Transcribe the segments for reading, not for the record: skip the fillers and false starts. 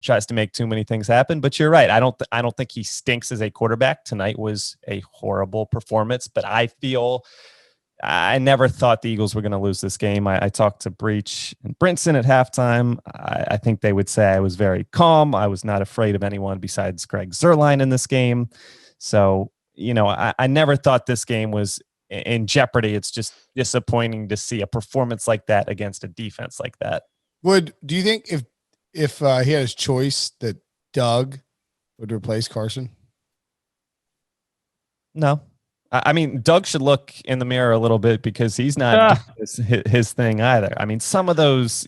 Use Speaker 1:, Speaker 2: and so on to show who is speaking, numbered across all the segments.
Speaker 1: tries to make too many things happen. But you're right. I don't think he stinks as a quarterback. Tonight was a horrible performance, but I never thought the Eagles were going to lose this game. I talked to Breech and Brinson at halftime. I think they would say I was very calm. I was not afraid of anyone besides Greg Zuerlein in this game. So, I never thought this game was in jeopardy. It's just disappointing to see a performance like that against a defense like that.
Speaker 2: Do you think if he had his choice that Doug would replace Carson?
Speaker 1: No. I mean, Doug should look in the mirror a little bit because he's not doing his thing either. I mean, some of those,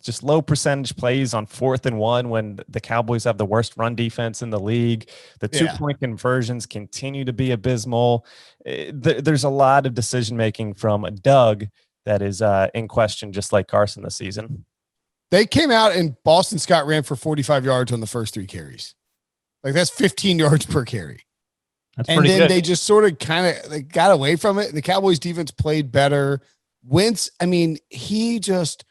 Speaker 1: just low percentage plays on 4th and 1 when the Cowboys have the worst run defense in the league. The 2-point conversions continue to be abysmal. There's a lot of decision-making from Doug that is in question, just like Carson this season.
Speaker 2: They came out and Boston Scott ran for 45 yards on the first 3 carries. Like that's 15 yards per carry. And then they just sort of got away from it. The Cowboys defense played better. Wentz, he just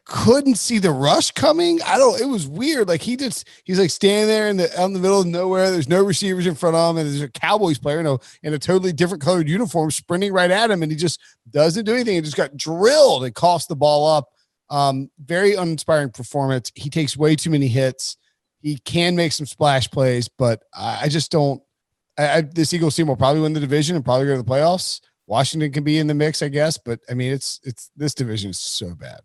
Speaker 2: couldn't see the rush coming. It was weird. Like he's like standing there out in the middle of nowhere. There's no receivers in front of him. And there's a Cowboys player in a totally different colored uniform sprinting right at him. And he just doesn't do anything. He just got drilled. It coughs the ball up. Very uninspiring performance. He takes way too many hits. He can make some splash plays, but I just don't. This Eagles team will probably win the division and probably go to the playoffs. Washington can be in the mix, I guess, but it's this division is so bad.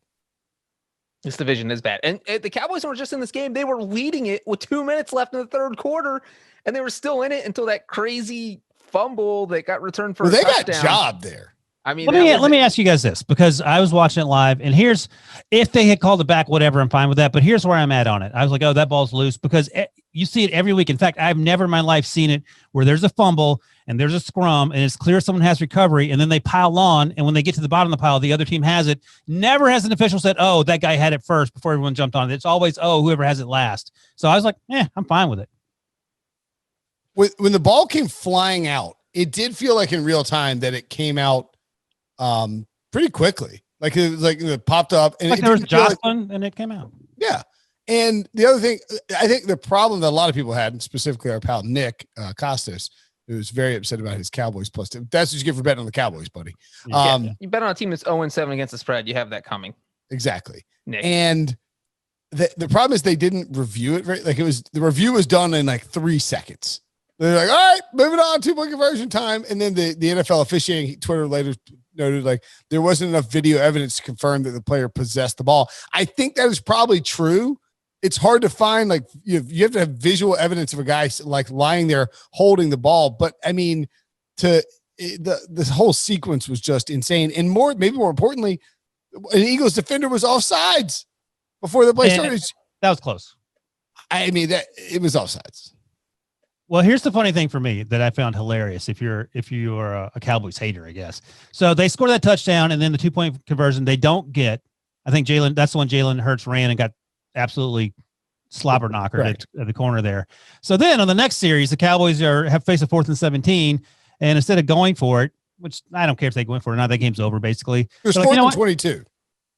Speaker 3: This division is bad, and the Cowboys weren't just in this game; they were leading it with 2 minutes left in the third quarter, and they were still in it until that crazy fumble that got returned for.
Speaker 2: They
Speaker 3: touchdown.
Speaker 2: got jobbed there.
Speaker 4: I mean, let me ask you guys this, because I was watching it live, and here's, if they had called it back, whatever, I'm fine with that. But here's where I'm at on it. I was like, oh, that ball's loose, because you see it every week. In fact, I've never in my life seen it where there's a fumble and there's a scrum and it's clear someone has recovery, and then they pile on, and when they get to the bottom of the pile, the other team has it. Never has an official said, oh, that guy had it first before everyone jumped on it. It's always, oh, whoever has it last. So I was like, I'm fine with it.
Speaker 2: When the ball came flying out, it did feel like in real time that it came out pretty quickly. Like it was like it popped up and
Speaker 4: there was Jocelyn and it came out.
Speaker 2: Yeah. And the other thing, I think the problem that a lot of people had, and specifically our pal Nick Costas, who was very upset about his Cowboys plus. That's what you get for betting on the Cowboys, buddy.
Speaker 3: You bet on a team that's 0-7 against the spread. You have that coming.
Speaker 2: Exactly.
Speaker 3: Nick.
Speaker 2: And the problem is they didn't review it the review was done in like 3 seconds. They're like, all right, moving on, 2-point conversion time. And then the NFL officiating Twitter later noted like there wasn't enough video evidence to confirm that the player possessed the ball. I think that is probably true. It's hard to find, like you have to have visual evidence of a guy like lying there holding the ball. But I mean, this whole sequence was just insane. And maybe more importantly, an Eagles defender was offsides before the play started.
Speaker 4: That was close.
Speaker 2: I mean, that it was offsides.
Speaker 4: Well, here's the funny thing for me that I found hilarious. If you're a Cowboys hater, I guess. So they score that touchdown, and then the 2-point conversion they don't get. I think that's the one Jalen Hurts ran and got absolutely slobber knocker at the corner there. So then on the next series, the Cowboys have faced a 4th and 17, and instead of going for it, which I don't care if they go in for it or not, that game's over basically.
Speaker 2: It was 4th and 22.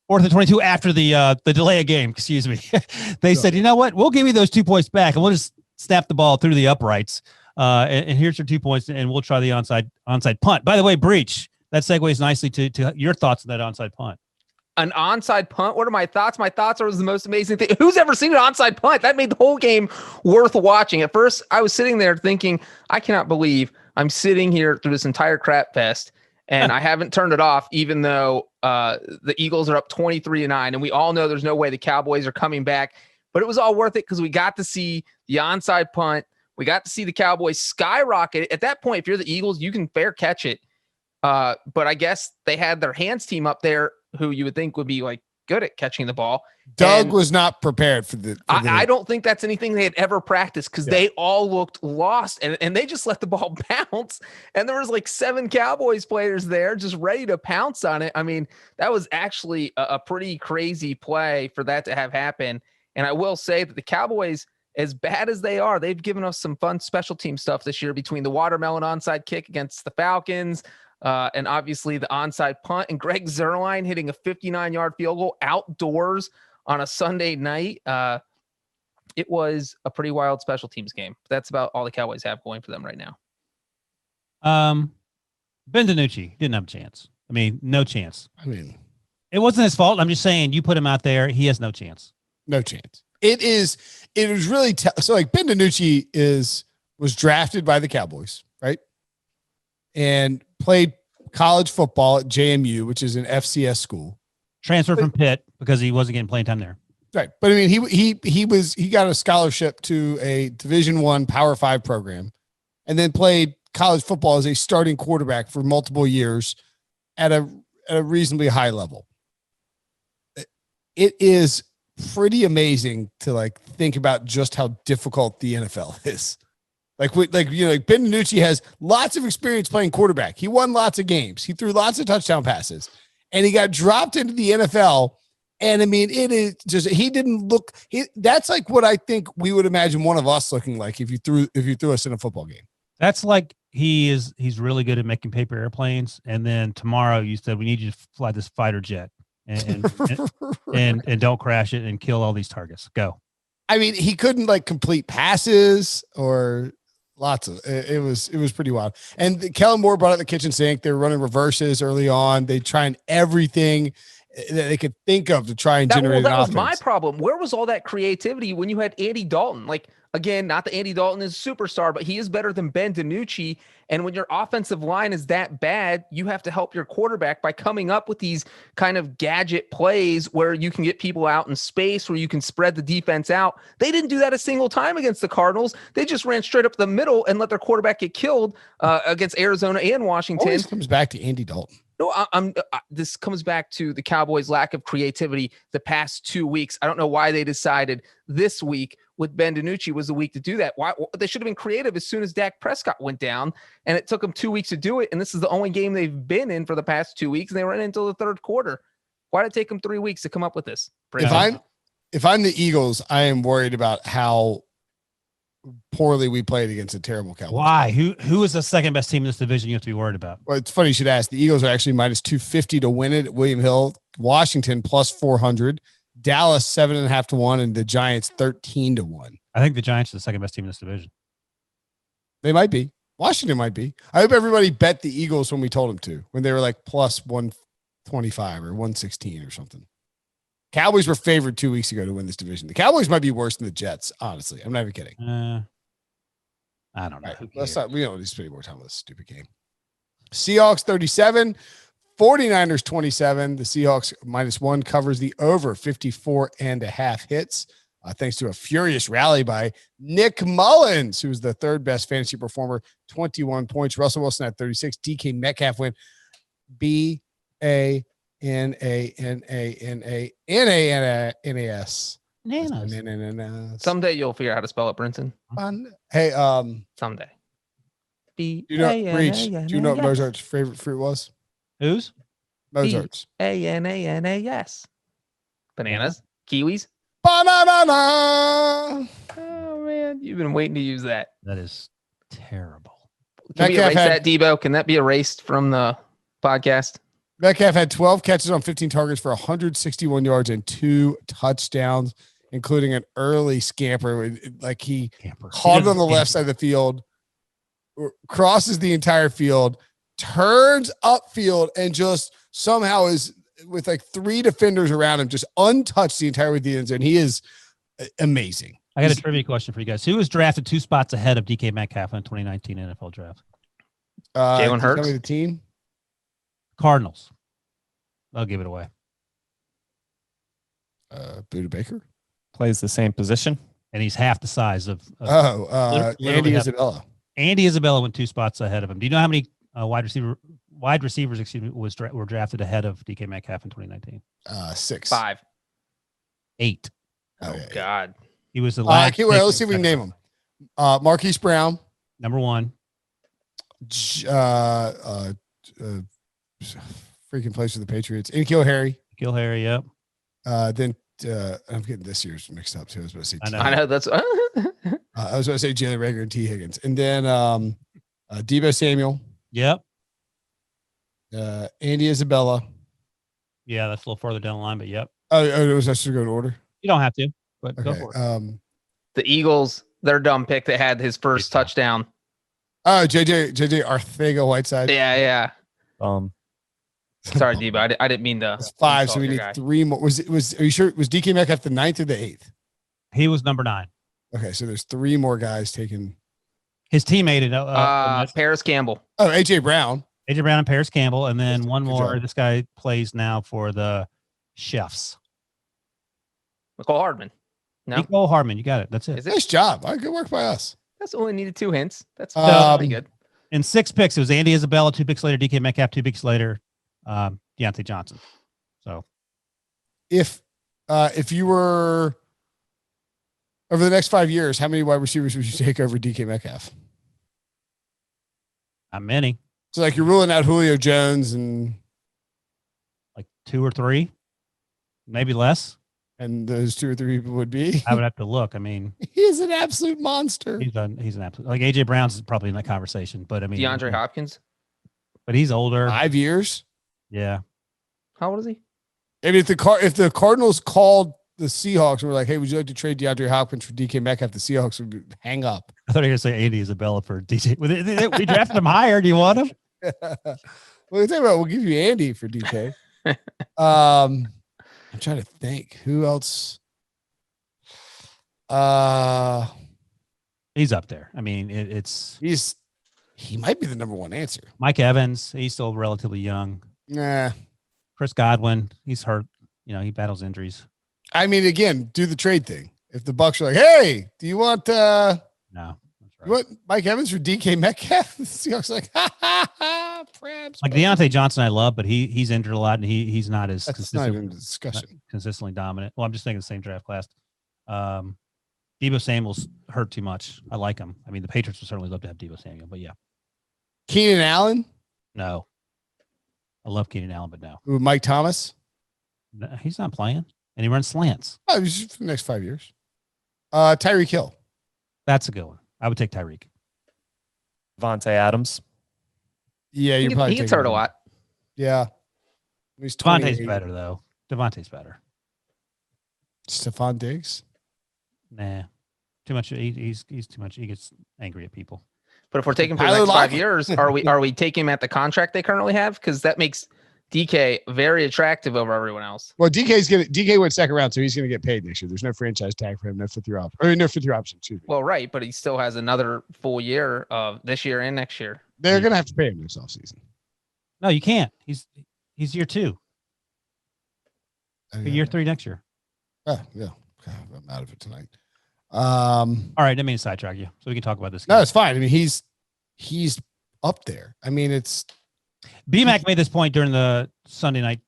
Speaker 4: 4th and 22 after the delay of game. Excuse me. They said, you know what? We'll give you those 2 points back, and we'll just snap the ball through the uprights. And here's your 2 points, and we'll try the onside punt. By the way, Breech, that segues nicely to your thoughts on that onside punt.
Speaker 3: An onside punt? What are my thoughts? My thoughts are the most amazing thing. Who's ever seen an onside punt? That made the whole game worth watching. At first, I was sitting there thinking, I cannot believe I'm sitting here through this entire crap fest, and I haven't turned it off, even though the Eagles are up 23-9, and we all know there's no way the Cowboys are coming back. But it was all worth it because we got to see the onside punt. We got to see the Cowboys skyrocket. At that point, if you're the Eagles, you can fair catch it. But I guess they had their hands team up there who you would think would be like good at catching the ball.
Speaker 2: Doug was not prepared for the
Speaker 3: I don't think that's anything they had ever practiced because they all looked lost and they just let the ball bounce. And there was like 7 Cowboys players there just ready to pounce on it. I mean, that was actually a pretty crazy play for that to have happened. And I will say that the Cowboys, as bad as they are, they've given us some fun special team stuff this year between the watermelon onside kick against the Falcons and obviously the onside punt and Greg Zuerlein hitting a 59-yard field goal outdoors on a Sunday night. It was a pretty wild special teams game. That's about all the Cowboys have going for them right now.
Speaker 4: Ben DiNucci didn't have a chance. I mean, no chance.
Speaker 2: I mean,
Speaker 4: it wasn't his fault. I'm just saying you put him out there. He has no chance.
Speaker 2: No chance. It was really so like Ben DiNucci was drafted by the Cowboys, right? And played college football at JMU, which is an FCS school.
Speaker 4: Transferred from Pitt because he wasn't getting playing time there.
Speaker 2: Right. But I mean, he got a scholarship to a Division I Power 5 program and then played college football as a starting quarterback for multiple years at a reasonably high level. It is pretty amazing to like think about just how difficult the NFL is. Like Ben DiNucci has lots of experience playing quarterback. He won lots of games. He threw lots of touchdown passes and he got dropped into the NFL. And I mean, it is just, he didn't look, that's like what I think we would imagine one of us looking like if you threw us in a football game.
Speaker 4: That's like he's really good at making paper airplanes. And then tomorrow you said, we need you to fly this fighter jet and don't crash it and kill all these targets. Go.
Speaker 2: I mean, he couldn't like complete passes or lots of, it was pretty wild. And Kellen Moore brought out the kitchen sink. They were running reverses early on. They tried everything that they could think of to try and generate an offense.
Speaker 3: That was my problem. Where was all that creativity when you had Andy Dalton? Like, again, not that Andy Dalton is a superstar, but he is better than Ben DiNucci. And when your offensive line is that bad, you have to help your quarterback by coming up with these kind of gadget plays where you can get people out in space, where you can spread the defense out. They didn't do that a single time against the Cardinals. They just ran straight up the middle and let their quarterback get killed against Arizona and Washington.
Speaker 2: Always comes back to Andy Dalton.
Speaker 3: No, this comes back to the Cowboys' lack of creativity the past 2 weeks. I don't know why they decided this week with Ben DiNucci was the week to do that. Why they should have been creative as soon as Dak Prescott went down, and it took them 2 weeks to do it. And this is the only game they've been in for the past 2 weeks, and they were in until the third quarter. Why did it take them 3 weeks to come up with this?
Speaker 2: If I'm the Eagles, I am worried about how poorly we played against a terrible Cowboys.
Speaker 4: Why? Who is the second best team in this division you have to be worried about?
Speaker 2: Well, it's funny you should ask. The Eagles are actually minus 250 to win it at William Hill. Washington plus 400. Dallas 7.5 to 1, and the Giants 13 to 1.
Speaker 4: I think the Giants are the second best team in this division.
Speaker 2: They might be. Washington might be. I hope everybody bet the Eagles when we told them to, when they were like plus 125 or 116 or something. Cowboys were favored 2 weeks ago to win this division. The Cowboys might be worse than the Jets, honestly. I'm not even kidding.
Speaker 4: I don't know.
Speaker 2: Right, we don't need to spend more time on this stupid game. Seahawks 37, 49ers 27. The Seahawks -1 covers the over 54.5 hits. Thanks to a furious rally by Nick Mullins, who's the third best fantasy performer, 21 points. Russell Wilson at 36. DK Metcalf went BANANANAS.
Speaker 3: Someday you'll figure out how to spell it, Brinson.
Speaker 2: Hey,
Speaker 3: someday.
Speaker 2: Do you know Breech? Do you know what Mozart's favorite fruit was?
Speaker 4: Whose?
Speaker 2: Mozart's.
Speaker 3: BANANAS. Bananas, kiwis.
Speaker 2: Banana.
Speaker 3: Oh man, you've been waiting to use that.
Speaker 4: That is terrible.
Speaker 3: Can we erase that, Debo? Can that be erased from the podcast?
Speaker 2: Metcalf had 12 catches on 15 targets for 161 yards and 2 touchdowns, including an early scamper. Like he caught it on the left side of the field, crosses the entire field, turns upfield, and just somehow is with like 3 defenders around him, just untouched the entire way to the end zone. He is amazing.
Speaker 4: I got a trivia question for you guys. Who was drafted 2 spots ahead of DK Metcalf in the 2019 NFL draft?
Speaker 3: Jalen Hurts.
Speaker 2: Tell me the team.
Speaker 4: Cardinals. I'll give it away.
Speaker 2: Buda Baker
Speaker 1: plays the same position,
Speaker 4: and he's half the size of
Speaker 2: Andy Isabella.
Speaker 4: Andy Isabella went 2 spots ahead of him. Do you know how many wide receivers? Were drafted ahead of DK Metcalf in 2019?
Speaker 2: 6,
Speaker 3: 5,
Speaker 4: 8.
Speaker 3: Oh God,
Speaker 4: he was the last.
Speaker 2: Let's see if we can name him. Marquise Brown,
Speaker 4: number 1.
Speaker 2: Freaking plays for the Patriots. N'Keal Harry.
Speaker 4: Yep.
Speaker 2: Then I'm getting this year's mixed up too. I was about to say.
Speaker 3: I know that's.
Speaker 2: I was going to say Jalen Reagor and T. Higgins, and then Deebo Samuel.
Speaker 4: Yep.
Speaker 2: Andy Isabella.
Speaker 4: Yeah, that's a little further down the line, but yep.
Speaker 2: Oh, was I should go in order?
Speaker 4: You don't have to, but
Speaker 2: okay.
Speaker 4: go for it.
Speaker 3: The Eagles, their dumb pick that had his first touchdown.
Speaker 2: Oh, JJ Arcega-Whiteside.
Speaker 3: Yeah. Sorry, Debo. I didn't mean to.
Speaker 2: It's 5, so we need 3 more. Are you sure? Was DK Metcalf the 9th or the 8th?
Speaker 4: He was number 9.
Speaker 2: Okay, so there's 3 more guys taken.
Speaker 4: His teammate,
Speaker 3: Paris Campbell.
Speaker 2: Oh, AJ Brown.
Speaker 4: AJ Brown and Paris Campbell, and then one more.
Speaker 2: job.
Speaker 4: This guy plays now for the Chefs.
Speaker 3: McCall Hardman. No,
Speaker 4: Nicole Hardman. You got it. That's it.
Speaker 3: is it?
Speaker 2: Nice job. All right, good work by us.
Speaker 3: That's only needed 2 hints. That's pretty good.
Speaker 4: In 6 picks, it was Andy Isabella. 2 picks later, DK Metcalf. 2 picks later, Deontay Johnson. So,
Speaker 2: If you were over the next 5 years, how many wide receivers would you take over DK Metcalf?
Speaker 4: not many,
Speaker 2: So, like, you're ruling out Julio Jones and
Speaker 4: like 2 or 3, maybe less.
Speaker 2: those 2 or 3 people would be.
Speaker 4: I would have to look. I mean,
Speaker 2: He's an absolute monster.
Speaker 4: he's an absolute, like AJ Brown's probably in that conversation, but I mean,
Speaker 3: DeAndre Hopkins.
Speaker 4: but he's older.
Speaker 2: 5 years.
Speaker 4: Yeah.
Speaker 3: How old is he?
Speaker 2: Maybe if the Cardinals called the Seahawks and were like, "Hey, would you like to trade DeAndre Hopkins for DK Metcalf?" The Seahawks would hang up.
Speaker 4: I thought you were going to say Andy Isabella for DJ. We drafted him higher. Do you want him?
Speaker 2: Well, we'll give you Andy for DK. I'm trying to think who else.
Speaker 4: He's up there. I mean,
Speaker 2: He might be the number 1 answer.
Speaker 4: Mike Evans. He's still relatively young.
Speaker 2: Nah.
Speaker 4: Chris Godwin. He's hurt. He battles injuries.
Speaker 2: I mean, again, do the trade thing. If the Bucks are like, "Hey, do you want
Speaker 4: No, that's right.
Speaker 2: you want Mike Evans for DK Metcalf?" The Seahawks are like, "Ha, perhaps."
Speaker 4: Like Deontay Johnson, I love, but he's injured a lot, and he's not as
Speaker 2: That's not even a discussion.
Speaker 4: consistently dominant. Well, I'm just thinking the same draft class. Deebo Samuel's hurt too much. I like him. I mean, the Patriots would certainly love to have Deebo Samuel, but yeah,
Speaker 2: Keenan Allen
Speaker 4: no. I love Keenan Allen, but no.
Speaker 2: with Mike Thomas.
Speaker 4: No, he's not playing, and he runs slants.
Speaker 2: Oh, just for the next 5 years. Tyreek Hill.
Speaker 4: That's a good one. I would take Tyreek.
Speaker 1: Vontae Adams.
Speaker 2: Yeah, you're probably
Speaker 3: he gets
Speaker 2: taking
Speaker 3: hurt a
Speaker 2: him.
Speaker 3: lot.
Speaker 2: Yeah. He's
Speaker 4: Devontae's
Speaker 2: 28.
Speaker 4: better though. Devontae's better.
Speaker 2: Stephon Diggs.
Speaker 4: Nah, too much. He's too much. He gets angry at people.
Speaker 3: But if we're taking for the
Speaker 2: Tyler
Speaker 3: next 5
Speaker 2: Lockett.
Speaker 3: years, are we taking him at the contract they currently have? Because that makes DK very attractive over everyone else.
Speaker 2: Well, DK went 2nd round, so he's gonna get paid next year. There's no franchise tag for him, no 5th year option. Or no 5th year option, excuse me.
Speaker 3: Well, right, but he still has another full year of this year and next year.
Speaker 2: They're gonna have to pay him this offseason.
Speaker 4: No, you can't. He's year 2. Year 3 next year.
Speaker 2: Oh, yeah. God, I'm out of it tonight.
Speaker 4: All right, I didn't mean to sidetrack you, so we can talk about this.
Speaker 2: No, it's fine. I mean, he's up there. I mean, it's
Speaker 4: BMAC made this point during the Sunday night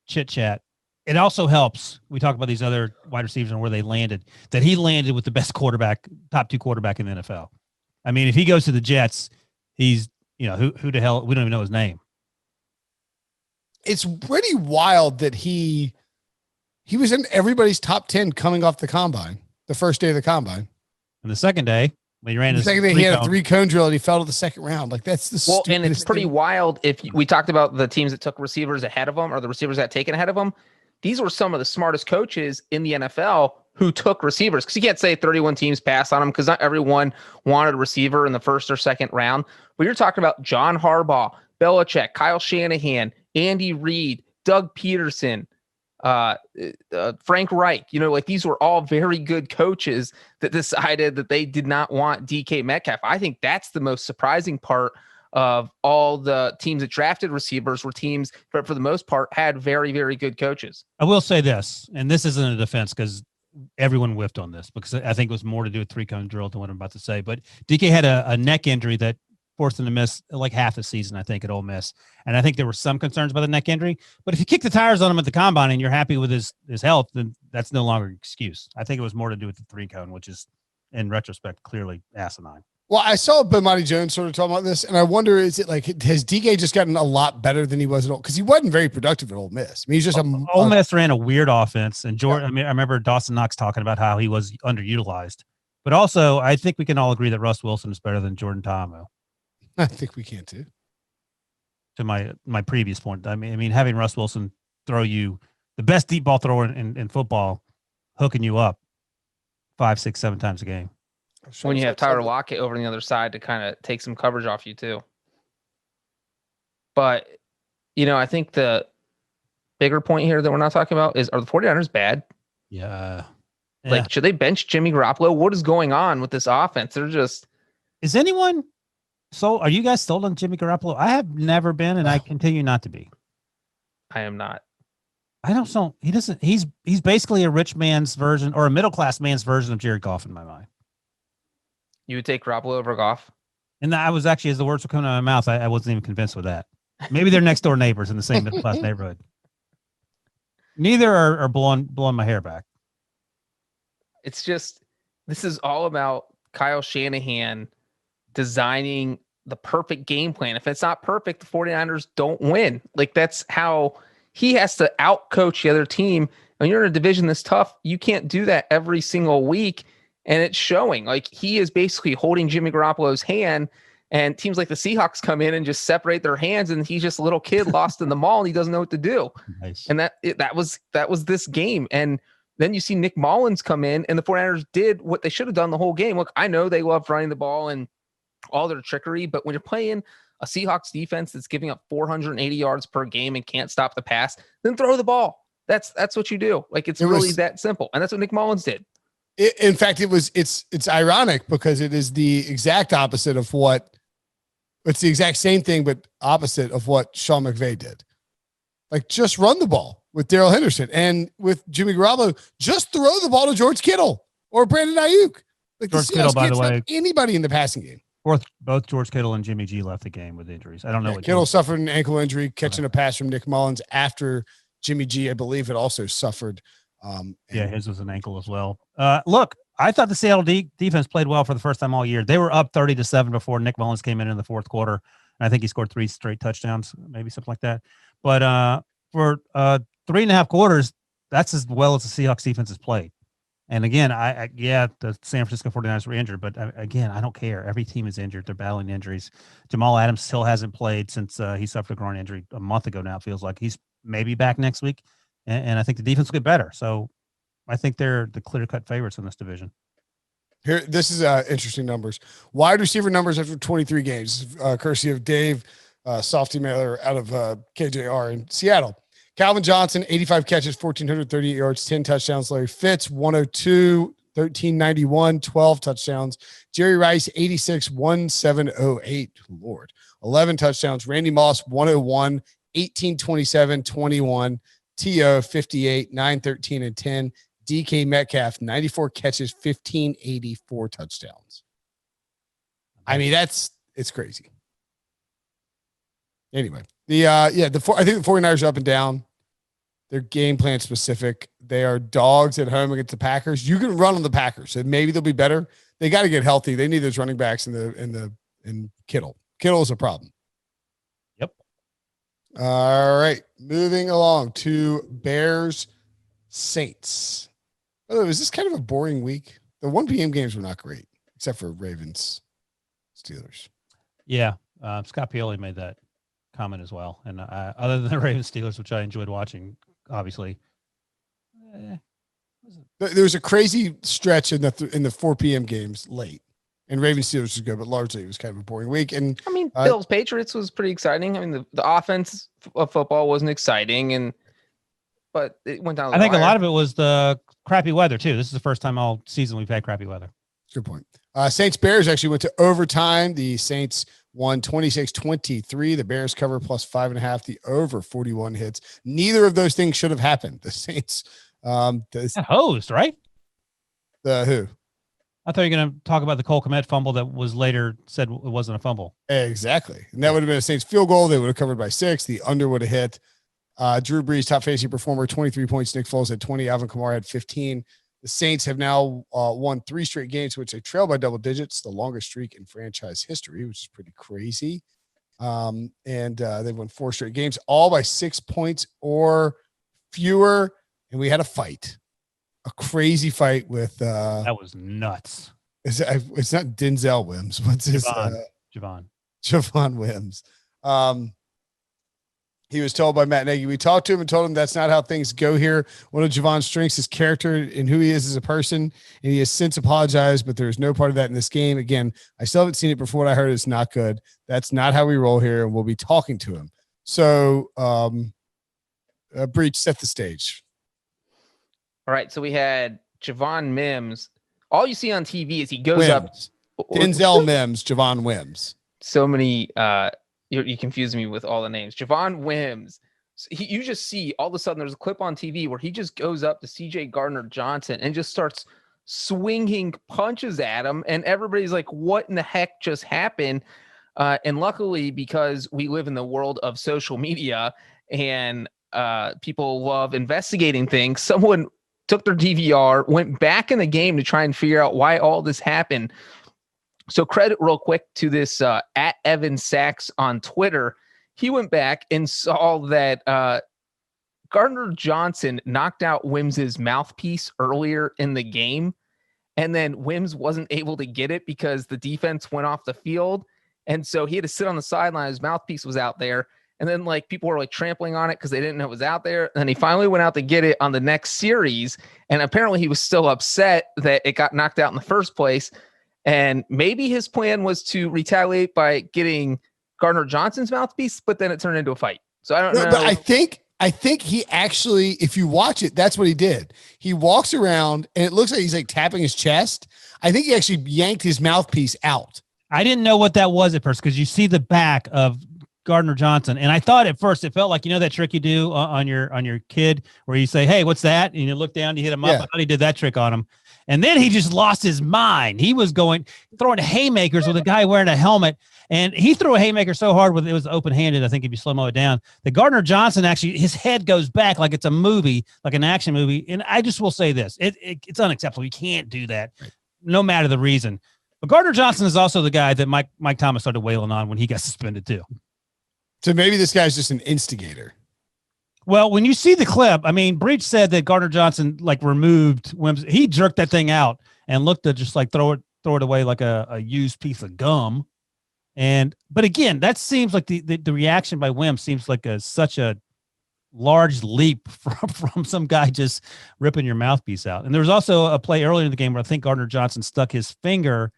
Speaker 4: chit chat. It also helps. We talk about these other wide receivers and where they landed. That he landed with the best quarterback, top 2 quarterback in the NFL. I mean, if he goes to the Jets, he's who the hell? We don't even know his name.
Speaker 2: it's pretty wild that he was in everybody's top 10 coming off the combine, the first day of the combine.
Speaker 4: And the second day, when he ran
Speaker 2: The
Speaker 4: his
Speaker 2: second day, he had a 3-cone drill and he fell to the second round. Like, that's the
Speaker 3: Well, and it's
Speaker 2: stupidest
Speaker 3: pretty
Speaker 2: thing.
Speaker 3: wild. If we talked about the teams that took receivers ahead of them or the receivers that taken ahead of them, these were some of the smartest coaches in the NFL who took receivers, because you can't say 31 teams passed on them because not everyone wanted a receiver in the first or second round. But you're talking about John Harbaugh, Belichick, Kyle Shanahan, Andy Reid, Doug Peterson, Frank Reich. Like, these were all very good coaches that decided that they did not want DK Metcalf. I think that's the most surprising part of all the teams that drafted receivers were teams, but for the most part, had very, very good coaches.
Speaker 4: I will say this, and this isn't a defense because everyone whiffed on this, because I think it was more to do with 3-cone drill than what I'm about to say. But DK had a neck injury that forced him to miss like half the season, I think, at Ole Miss. And I think there were some concerns about the neck injury. But if you kick the tires on him at the combine and you're happy with his health, then that's no longer an excuse. I think it was more to do with the 3-cone, which is, in retrospect, clearly asinine.
Speaker 2: Well, I saw Bomani Jones sort of talking about this, and I wonder, is it like, has DK just gotten a lot better than he was at Ole? Because he wasn't very productive at Ole Miss. I mean, he's just
Speaker 4: Ole Miss ran a weird offense, and Jordan. Yeah. I mean, I remember Dawson Knox talking about how he was underutilized. But also, I think we can all agree that Russ Wilson is better than Jordan Ta'amu.
Speaker 2: I think we can too.
Speaker 4: To my previous point, I mean, having Russ Wilson throw you the best deep ball thrower in football, hooking you up, 5, 6, 7 times a game.
Speaker 3: When you have Tyler Lockett over on the other side to kind of take some coverage off you too. But, I think the bigger point here that we're not talking about are the 49ers bad?
Speaker 4: Yeah.
Speaker 3: Like, should they bench Jimmy Garoppolo? What is going on with this offense? They're just...
Speaker 4: Is anyone... So are you guys sold on Jimmy Garoppolo? I have never been, and I continue not to be.
Speaker 3: I am not.
Speaker 4: I don't know. He doesn't... He's basically a rich man's version or a middle-class man's version of Jared Goff in my mind.
Speaker 3: You would take Garoppolo over Goff?
Speaker 4: And I was actually, as the words were coming out of my mouth, I wasn't even convinced with that. Maybe they're next door neighbors in the same middle class neighborhood. Neither are blowing my hair back.
Speaker 3: It's just, this is all about Kyle Shanahan designing the perfect game plan. If it's not perfect, the 49ers don't win. Like, that's how he has to outcoach the other team. When you're in a division this tough, you can't do that every single week. And it's showing. Like, he is basically holding Jimmy Garoppolo's hand, and teams like the Seahawks come in and just separate their hands, and he's just a little kid lost in the mall, and he doesn't know what to do.
Speaker 4: Nice.
Speaker 3: And that was this game. And then you see Nick Mullins come in, and the 49ers did what they should have done the whole game. Look, I know they love running the ball and all their trickery, but when you're playing a Seahawks defense that's giving up 480 yards per game and can't stop the pass, then throw the ball. That's what you do. Like, it's really that simple. And that's what Nick Mullins did.
Speaker 2: In fact, it's ironic because it is the exact opposite of it's the exact same thing, but opposite of what Sean McVay did. Like, just run the ball with Darrell Henderson, and with Jimmy Garoppolo, just throw the ball to George Kittle or Brandon Ayuk. Like,
Speaker 4: George Kittle, by the way,
Speaker 2: anybody in the passing game.
Speaker 4: Both George Kittle and Jimmy G left the game with injuries. I don't know.
Speaker 2: Yeah, Kittle suffered an ankle injury catching a pass from Nick Mullins after Jimmy G, I believe, had also suffered.
Speaker 4: His was an ankle as well. Look, I thought the Seattle defense played well for the first time all year. They were up 30-7 before Nick Mullins came in the fourth quarter. And I think he scored 3 straight touchdowns, maybe something like that. But for 3.5 quarters, that's as well as the Seahawks defense has played. And again, the San Francisco 49ers were injured, but again, I don't care. Every team is injured. They're battling injuries. Jamal Adams still hasn't played since he suffered a groin injury a month ago now, it feels like. He's maybe back next week. And I think the defense will get better. So I think they're the clear-cut favorites in this division.
Speaker 2: Here, this is interesting numbers. Wide receiver numbers after 23 games, courtesy of Dave Softy Mailer out of KJR in Seattle. Calvin Johnson, 85 catches, 1,438 yards, 10 touchdowns. Larry Fitz, 102, 1,391, 12 touchdowns. Jerry Rice, 86, 1,708. Lord. 11 touchdowns. Randy Moss, 101, 18, 27, 21. T.O. 58, 9, 13, and 10. DK Metcalf, 94 catches, 1,584 touchdowns. I mean, it's crazy. Anyway, I think the 49ers are up and down. They're game plan specific. They are dogs at home against the Packers. You can run on the Packers, and maybe they'll be better. They got to get healthy. They need those running backs in Kittle. Kittle is a problem.
Speaker 4: Yep.
Speaker 2: All right, moving along to Bears Saints. By the way, was this kind of a boring week? The 1 p.m. games were not great, except for Ravens Steelers.
Speaker 4: Yeah, Scott Pioli made that comment as well. And other than the Ravens Steelers, which I enjoyed watching, obviously.
Speaker 2: There was a crazy stretch in the 4 p.m. games late, and Ravens Steelers was good, but largely it was kind of a boring week. And
Speaker 3: I mean, Bills-Patriots was pretty exciting. I mean, the offense of football wasn't exciting, but it went down.
Speaker 4: I think a lot of it was the crappy weather too. This is the first time all season we've had crappy weather.
Speaker 2: Good point. Saints Bears actually went to overtime. The Saints won 26-23. The Bears cover plus 5.5. The over 41 hits. Neither of those things should have happened. The Saints
Speaker 4: hosed, right?
Speaker 2: The who?
Speaker 4: I thought you were going to talk about the Cole Kmet fumble that was later said it wasn't a fumble.
Speaker 2: Exactly. And that would have been a Saints field goal. They would have covered by 6. The under would have hit. Drew Brees, top fantasy performer, 23 points. Nick Foles had 20. Alvin Kamara had 15. The Saints have now won 3 straight games, which they trail by double digits, the longest streak in franchise history, which is pretty crazy. And they've won 4 straight games, all by 6 points or fewer. And we had a fight, a crazy fight with
Speaker 4: that was nuts.
Speaker 2: It's not Denzel Wims. What's his
Speaker 4: Javon
Speaker 2: Wims. He was told by Matt Nagy. We talked to him and told him that's not how things go here. One of Javon's strengths is character and who he is as a person. And he has since apologized, but there's no part of that in this game. Again, I still haven't seen it before. What I heard is not good. That's not how we roll here. And we'll be talking to him. So, Breech, set the stage.
Speaker 3: All right. So we had Javon Mims. All you see on TV is he goes
Speaker 2: Wims.
Speaker 3: up.
Speaker 2: Denzel Mims, Javon Wims.
Speaker 3: So many, you confuse me with all the names. Javon Wims. You just see all of a sudden there's a clip on TV where he just goes up to CJ Gardner-Johnson and just starts swinging punches at him. And everybody's like, what in the heck just happened? And luckily, because we live in the world of social media and people love investigating things, someone took their DVR, went back in the game to try and figure out why all this happened. So credit real quick to this at Evan Sachs on Twitter. He went back and saw that Gardner-Johnson knocked out Wims's mouthpiece earlier in the game. And then Wims wasn't able to get it because the defense went off the field. And so he had to sit on the sideline. His mouthpiece was out there. And then people were trampling on it because they didn't know it was out there. And then he finally went out to get it on the next series. And apparently he was still upset that it got knocked out in the first place. And maybe his plan was to retaliate by getting Gardner-Johnson's mouthpiece, but then it turned into a fight. So I don't know.
Speaker 2: But I think he actually, if you watch it, that's what he did. He walks around and it looks like he's tapping his chest. I think he actually yanked his mouthpiece out.
Speaker 4: I didn't know what that was at first because you see the back of Gardner-Johnson, and I thought at first it felt like that trick you do on your kid where you say, "Hey, what's that?" and you look down, you hit him up. I thought he did that trick on him, and then he just lost his mind. He was throwing haymakers with a guy wearing a helmet, and he threw a haymaker so hard it was open-handed. I think if you slow-mo it down, the Gardner-Johnson actually his head goes back like it's a movie, like an action movie. And I just will say this: it's unacceptable. You can't do that, no matter the reason. But Gardner-Johnson is also the guy that Mike Thomas started wailing on when he got suspended too.
Speaker 2: So maybe this guy's just an instigator.
Speaker 4: Well, when you see the clip, I mean, Breech said that Gardner-Johnson removed Wims. He jerked that thing out and looked to just throw it away like a used piece of gum. But again, that seems like the reaction by Wims seems like such a large leap from some guy just ripping your mouthpiece out. And there was also a play earlier in the game where I think Gardner-Johnson stuck his finger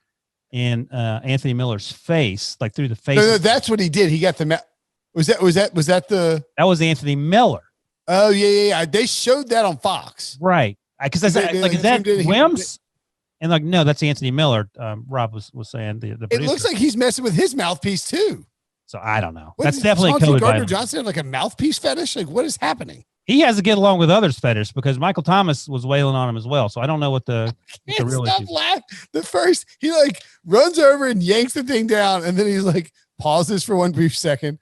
Speaker 4: in Anthony Miller's face, through the face.
Speaker 2: No, that's what he did. He got the Was that was
Speaker 4: Anthony Miller.
Speaker 2: Oh yeah. They showed that on Fox.
Speaker 4: Right. Because is that Wims? And no, that's Anthony Miller. Rob was saying the
Speaker 2: it looks like he's messing with his mouthpiece too.
Speaker 4: So I don't know. That's definitely coded.
Speaker 2: Gardner-Johnson have a mouthpiece fetish? What is happening?
Speaker 4: He has to get along with others fetish because Michael Thomas was wailing on him as well. So I don't know what the real issue is.
Speaker 2: The first he runs over and yanks the thing down, and then he's pauses for one brief second.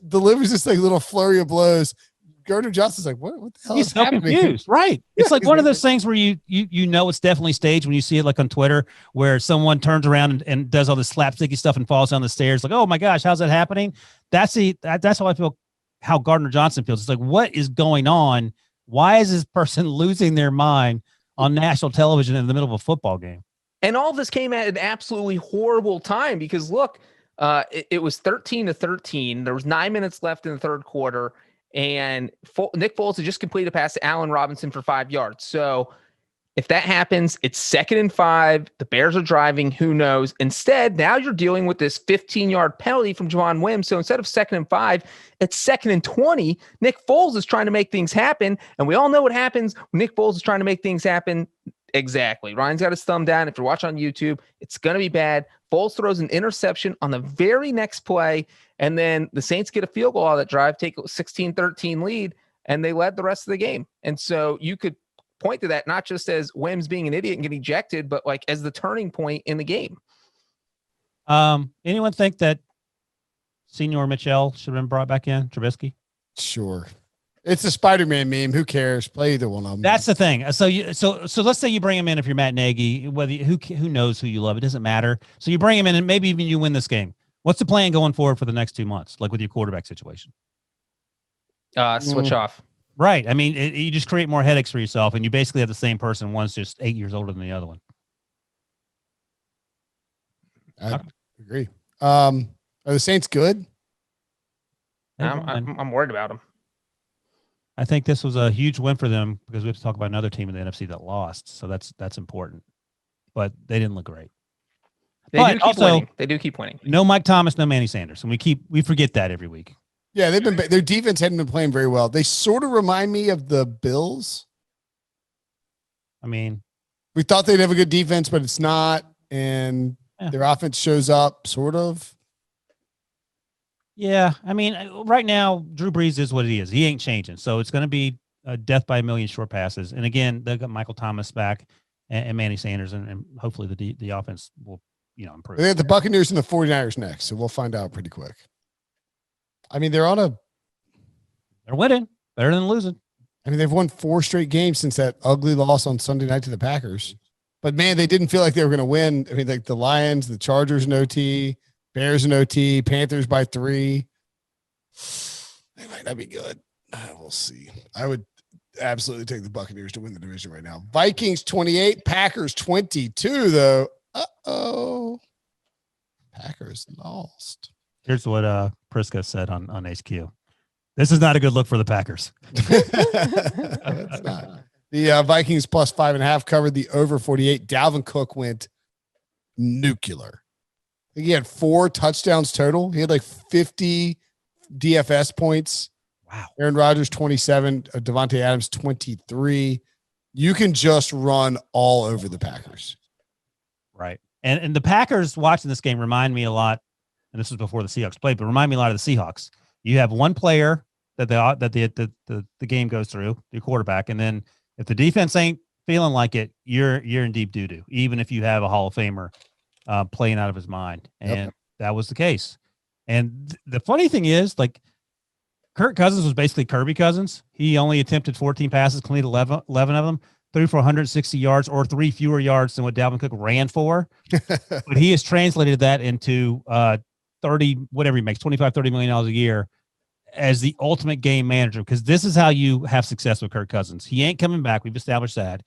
Speaker 2: Delivers this little flurry of blows. Gardner-Johnson's what the hell
Speaker 4: is happening? He's so confused, right? It's one of those things where you it's definitely staged when you see it on Twitter where someone turns around and does all this slapsticky stuff and falls down the stairs oh my gosh, how's that happening? That's how I feel how Gardner-Johnson feels. It's what is going on? Why is this person losing their mind on national television in the middle of a football game?
Speaker 3: And all this came at an absolutely horrible time because look, it was 13-13. There was 9 minutes left in the third quarter, and Nick Foles had just completed a pass to Allen Robinson for 5 yards. So if that happens, it's 2nd and 5. The Bears are driving. Who knows? Instead, now you're dealing with this 15-yard penalty from Javon Wims. So instead of 2nd and 5, it's 2nd and 20. Nick Foles is trying to make things happen, and we all know what happens when Nick Foles is trying to make things happen. Exactly. Ryan's got his thumb down. If you're watching on YouTube, it's going to be bad. Foles throws an interception on the very next play, and then the Saints get a field goal out of that drive, take a 16-13 lead, and they led the rest of the game. And so you could point to that not just as Wims being an idiot and getting ejected, but as the turning point in the game.
Speaker 4: Anyone think that Senior Mitchell should have been brought back in, Trubisky?
Speaker 2: Sure. It's a Spider-Man meme. Who cares? Play either one of them.
Speaker 4: That's the thing. So let's say you bring him in if you're Matt Nagy. Who knows who you love? It doesn't matter. So you bring him in, and maybe even you win this game. What's the plan going forward for the next 2 months, with your quarterback situation?
Speaker 3: Switch off.
Speaker 4: Right. I mean, you just create more headaches for yourself, and you basically have the same person. One's just 8 years older than the other one.
Speaker 2: I agree. Are the Saints good?
Speaker 3: I'm worried about them.
Speaker 4: I think this was a huge win for them because we have to talk about another team in the NFC that lost. So that's important. But they didn't look great.
Speaker 3: They do keep winning.
Speaker 4: No Mike Thomas, no Manny Sanders. And we forget that every week.
Speaker 2: Yeah, their defense hadn't been playing very well. They sort of remind me of the Bills.
Speaker 4: I mean,
Speaker 2: we thought they'd have a good defense, but it's not. And their offense shows up, sort of.
Speaker 4: Yeah, I mean, right now, Drew Brees is what he is. He ain't changing. So it's going to be a death by a million short passes. And again, they've got Michael Thomas back and Manny Sanders, and hopefully the offense will, improve.
Speaker 2: They have the Buccaneers and the 49ers next, so we'll find out pretty quick. I mean, they're
Speaker 4: winning better than losing.
Speaker 2: I mean, they've won 4 straight games since that ugly loss on Sunday night to the Packers. But man, they didn't feel like they were going to win. I mean, like the Lions, the Chargers in OT, Bears in OT, Panthers by 3. They might not be good. We'll see. I would absolutely take the Buccaneers to win the division right now. Vikings 28, Packers 22, though. Uh-oh. Packers lost.
Speaker 4: Here's what Prisco said on HQ. This is not a good look for the Packers.
Speaker 2: It's not. The Vikings plus 5.5 covered the over 48. Dalvin Cook went nuclear. I think he had 4 touchdowns total. He had like 50 DFS points.
Speaker 4: Wow.
Speaker 2: Aaron Rodgers 27, Devontae Adams 23. You can just run all over the Packers.
Speaker 4: Right. And the Packers watching this game remind me a lot, and this was before the Seahawks played, but remind me a lot of the Seahawks. You have one player that the game goes through, your quarterback, and then if the defense ain't feeling like it, you're in deep doo-doo, even if you have a Hall of Famer playing out of his mind. And that was the case. And the funny thing is, like, Kirk Cousins was basically Kirby Cousins. He only attempted 14 passes, completed 11 of them, threw for 160 yards or 3 fewer yards than what Dalvin Cook ran for. But he has translated that into 30, whatever he makes, $25, $30 million a year as the ultimate game manager, because this is how you have success with Kirk Cousins. He ain't coming back. We've established that.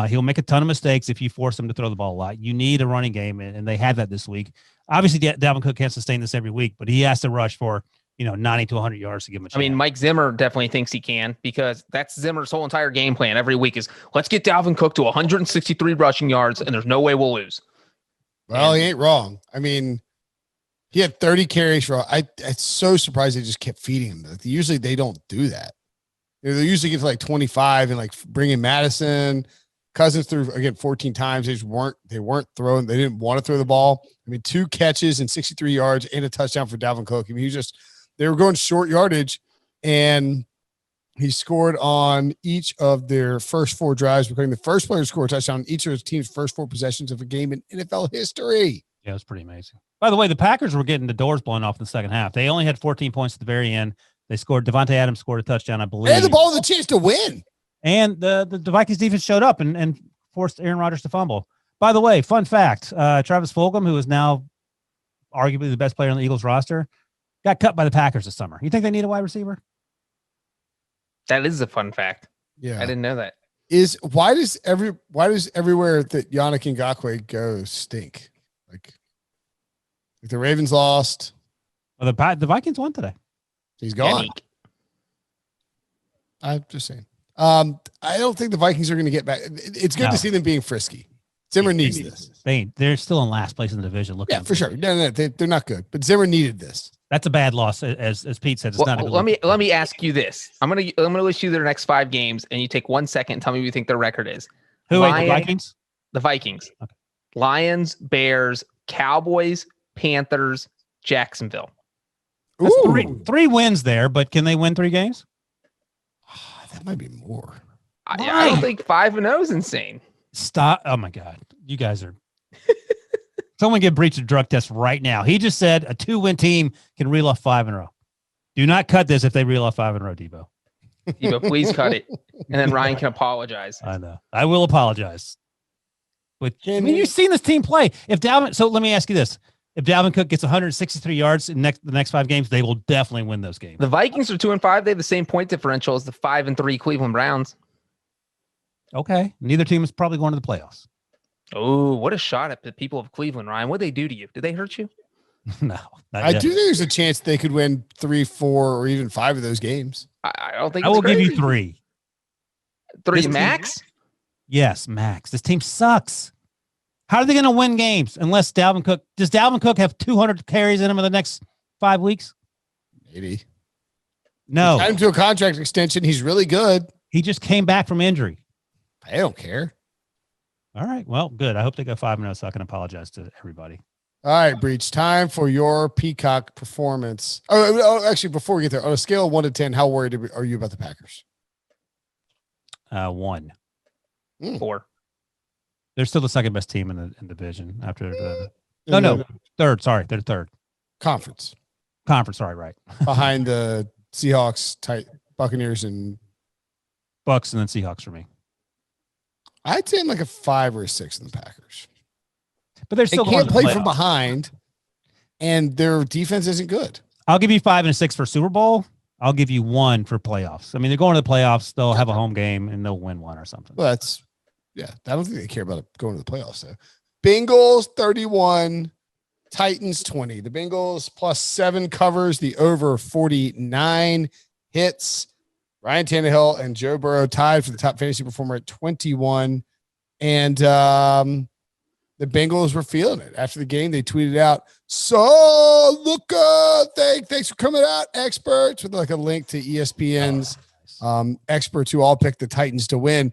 Speaker 4: He'll make a ton of mistakes if you force him to throw the ball a lot. You need a running game, and they had that this week. Obviously, Dalvin Cook can't sustain this every week, but he has to rush for 90 to 100 yards to give him a chance.
Speaker 3: I mean, Mike Zimmer definitely thinks he can, because that's Zimmer's whole entire game plan every week is let's get Dalvin Cook to 163 rushing yards, and there's no way we'll lose.
Speaker 2: Well, he ain't wrong. I mean, he had 30 carries for. I'm so surprised they just kept feeding him. Like, usually they don't do that. They usually get to like 25 and like bring in Madison. Cousins threw again 14 times. They weren't throwing. They didn't want to throw the ball. I mean, 2 catches and 63 yards and a touchdown for Dalvin Cook. I mean, they were going short yardage, and he scored on each of their first 4 drives, becoming the first player to score a touchdown on each of his team's first 4 possessions of a game in NFL history.
Speaker 4: Yeah, it was pretty amazing. By the way, the Packers were getting the doors blown off in the second half. They only had 14 points at the very end. They scored. Devontae Adams scored a touchdown, I believe.
Speaker 2: They had the ball with a chance to win.
Speaker 4: And the Vikings defense showed up and forced Aaron Rodgers to fumble. By the way, fun fact, Travis Fulgham, who is now arguably the best player on the Eagles roster, got cut by the Packers this summer. You think they need a wide receiver?
Speaker 3: That is a fun fact.
Speaker 2: Yeah.
Speaker 3: I didn't know that.
Speaker 2: Why does everywhere that Yannick Ngakoue goes stink? Like the Ravens lost.
Speaker 4: Well, the Vikings won today.
Speaker 2: He's gone. Yannick. I'm just saying. I don't think the Vikings are going to get back. It's good to see them being frisky. Zimmer needs this.
Speaker 4: They're still in last place in the division.
Speaker 2: Yeah, for sure. No, they're not good. But Zimmer needed this.
Speaker 4: That's a bad loss, as Pete said. It's not a good
Speaker 3: let me ask you this. I'm gonna list you their next 5 games, and you take 1 second and tell me what you think their record is.
Speaker 4: The Vikings?
Speaker 3: The Vikings.
Speaker 4: Okay.
Speaker 3: Lions, Bears, Cowboys, Panthers, Jacksonville.
Speaker 4: That's 3 wins there, but can they win 3 games?
Speaker 2: That might be more.
Speaker 3: I don't think 5-0 is insane.
Speaker 4: Stop. Oh my God. You guys are. Someone give Breech a drug test right now. He just said a 2-win team can reel off 5 in a row. Do not cut this if they reel off 5 in a row, Debo.
Speaker 3: Debo, please cut it. And then Ryan can apologize.
Speaker 4: I know. I will apologize. But I mean, you've seen this team play. So let me ask you this. If Dalvin Cook gets 163 yards in the next 5 games, they will definitely win those games.
Speaker 3: The Vikings are 2-5. They have the same point differential as the 5-3 Cleveland Browns.
Speaker 4: Okay. Neither team is probably going to the playoffs.
Speaker 3: Oh, what a shot at the people of Cleveland, Ryan. What did they do to you? Did they hurt you?
Speaker 4: No.
Speaker 2: I do think there's a chance they could win 3, 4, or even 5 of those games.
Speaker 3: I don't think
Speaker 4: I will give you 3.
Speaker 3: 3
Speaker 4: This
Speaker 3: max?
Speaker 4: Yes, max. This team sucks. How are they going to win games unless Dalvin Cook? Does Dalvin Cook have 200 carries in him in the next 5 weeks?
Speaker 2: Maybe.
Speaker 4: No.
Speaker 2: Time to a contract extension. He's really good.
Speaker 4: He just came back from injury.
Speaker 2: I don't care.
Speaker 4: All right. Well, good. I hope they go 5-0 so I can apologize to everybody.
Speaker 2: All right, Breech. Time for your Peacock performance. Oh, actually, before we get there, on a scale of 1 to 10, how worried are you about the Packers?
Speaker 4: 1.
Speaker 3: 4.
Speaker 4: They're still the second best team in the division after the. No, third. Sorry, they're third.
Speaker 2: Conference.
Speaker 4: Sorry, right.
Speaker 2: Behind the Seahawks, Buccaneers, and
Speaker 4: Bucks, and then Seahawks for me.
Speaker 2: I'd say I'm like a 5 or a 6 in the Packers.
Speaker 4: But they're still
Speaker 2: they can't play from behind, and their defense isn't good.
Speaker 4: I'll give you 5 and a 6 for Super Bowl. I'll give you 1 for playoffs. I mean, they're going to the playoffs. They'll have a home game and they'll win 1 or something.
Speaker 2: Well, I don't think they care about going to the playoffs. Though. Bengals 31, Titans 20. The Bengals plus 7 covers. The over 49 hits. Ryan Tannehill and Joe Burrow tied for the top fantasy performer at 21. And the Bengals were feeling it. After the game, they tweeted out, "So look, thanks for coming out, experts," with like a link to ESPN's experts who all picked the Titans to win,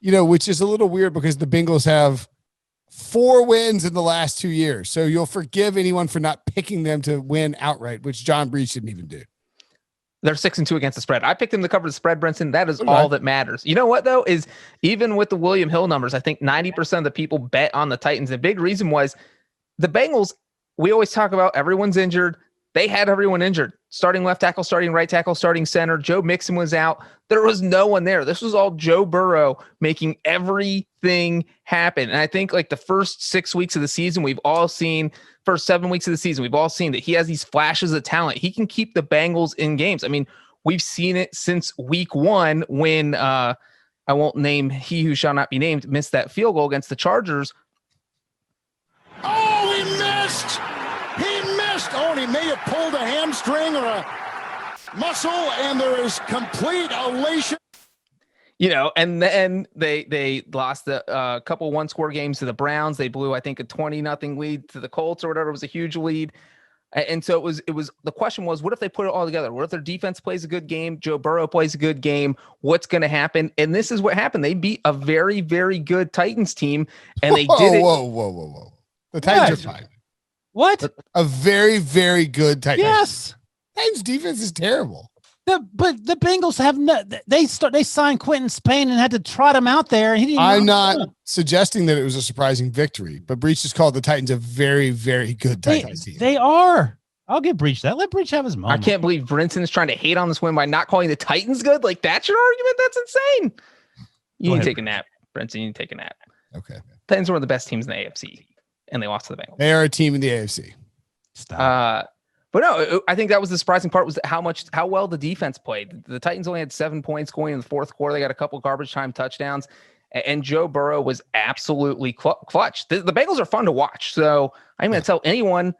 Speaker 2: which is a little weird because the Bengals have 4 wins in the last 2 years. So you'll forgive anyone for not picking them to win outright, which John Breech didn't even do.
Speaker 3: They're 6-2 against the spread. I picked them to cover the spread, Brinson. That is all that matters. You know what, though, is even with the William Hill numbers, I think 90% of the people bet on the Titans. The big reason was the Bengals, we always talk about everyone's injured. They had everyone injured. Starting left tackle, starting right tackle, starting center. Joe Mixon was out. There was no one there. This was all Joe Burrow making everything happen. And I think like the first 6 weeks of the season, we've all seen – first 7 weeks of the season, we've all seen that he has these flashes of talent. He can keep the Bengals in games. I mean, we've seen it since week 1 when I won't name he who shall not be named, missed that field goal against the Chargers.
Speaker 5: Oh, he missed. Oh, and he may have pulled a hamstring or a muscle, and there is complete elation.
Speaker 3: And then they lost a couple 1-score games to the Browns. They blew, I think, a 20-0 lead to the Colts or whatever. It was a huge lead. And so it was the question was, what if they put it all together? What if their defense plays a good game? Joe Burrow plays a good game. What's going to happen? And this is what happened. They beat a very, very good Titans team, and they did it.
Speaker 2: Whoa. The Titans are fine.
Speaker 4: What?
Speaker 2: A very, very good Titans.
Speaker 4: Yes.
Speaker 2: Titans defense is terrible.
Speaker 4: But the Bengals have they signed Quentin Spain and had to trot him out there. And
Speaker 2: I'm not suggesting that it was a surprising victory, but Breech just called the Titans a very, very good Titans team.
Speaker 4: They are. I'll give Breech that. Let Breech have his moment.
Speaker 3: I can't believe Brinson is trying to hate on this win by not calling the Titans good. Like, that's your argument? That's insane. You need to take a nap, Brinson. You need to take a nap.
Speaker 2: Okay.
Speaker 3: Titans are one of the best teams in the AFC, and they lost to the Bengals.
Speaker 2: They are a team in the AFC.
Speaker 4: Stop.
Speaker 3: But no, I think that was the surprising part was how well the defense played. The Titans only had 7 points going in the fourth quarter. They got a couple garbage time touchdowns, and Joe Burrow was absolutely clutch. The Bengals are fun to watch. So I'm going to tell anyone,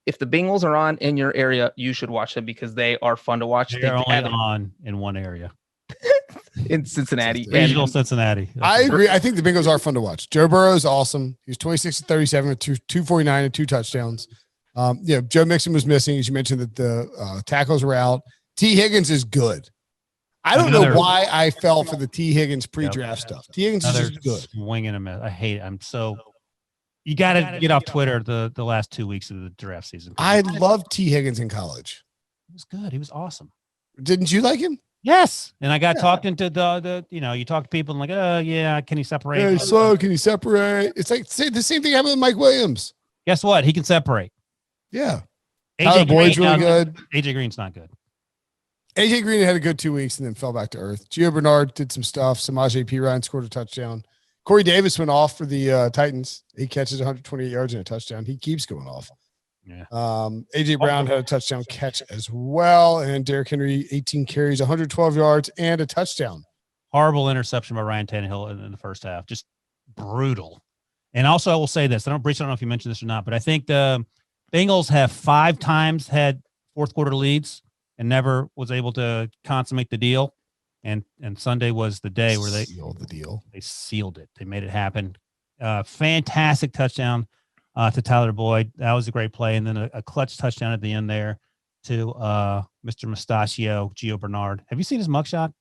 Speaker 3: if the Bengals are on in your area, you should watch them because they are fun to watch.
Speaker 4: They're only on in one area.
Speaker 3: In Cincinnati.
Speaker 4: Regional Cincinnati.
Speaker 2: I agree. I think the Bengals are fun to watch. Joe Burrow is awesome. He's 26-37 with 249 and 2 touchdowns. Joe Mixon was missing, as you mentioned, that the tackles were out. T. Higgins is good. I don't know why I fell for the T. Higgins pre-draft stuff. T. Higgins is just good.
Speaker 4: Swing and a miss. I hate it. You got to get off Twitter the last 2 weeks of the draft season.
Speaker 2: I loved T. Higgins in college.
Speaker 4: He was good. He was awesome.
Speaker 2: Didn't you like him?
Speaker 4: Yes. And I got talked into you talk to people and like, oh, yeah, can he separate?
Speaker 2: Hey, so can he separate? It's like the same thing happened with Mike Williams.
Speaker 4: Guess what? He can separate.
Speaker 2: Yeah. Tyler Boyd's really good.
Speaker 4: AJ Green's not good.
Speaker 2: AJ Green had a good 2 weeks and then fell back to earth. Gio Bernard did some stuff. Samaje Perine scored a touchdown. Corey Davis went off for the Titans. 8 catches, 128 yards and a touchdown. He keeps going off.
Speaker 4: Yeah.
Speaker 2: AJ Brown had a touchdown catch as well. And Derrick Henry, 18 carries, 112 yards and a touchdown.
Speaker 4: Horrible interception by Ryan Tannehill in the first half. Just brutal. And also, I will say this. I don't know if you mentioned this or not, but I think the Bengals have 5 times had fourth quarter leads and never was able to consummate the deal. And Sunday was the day where they
Speaker 2: sealed the deal.
Speaker 4: They sealed it. They made it happen. Fantastic touchdown to Tyler Boyd. That was a great play. And then a clutch touchdown at the end there to Mr. Mustachio, Gio Bernard. Have you seen his mugshot?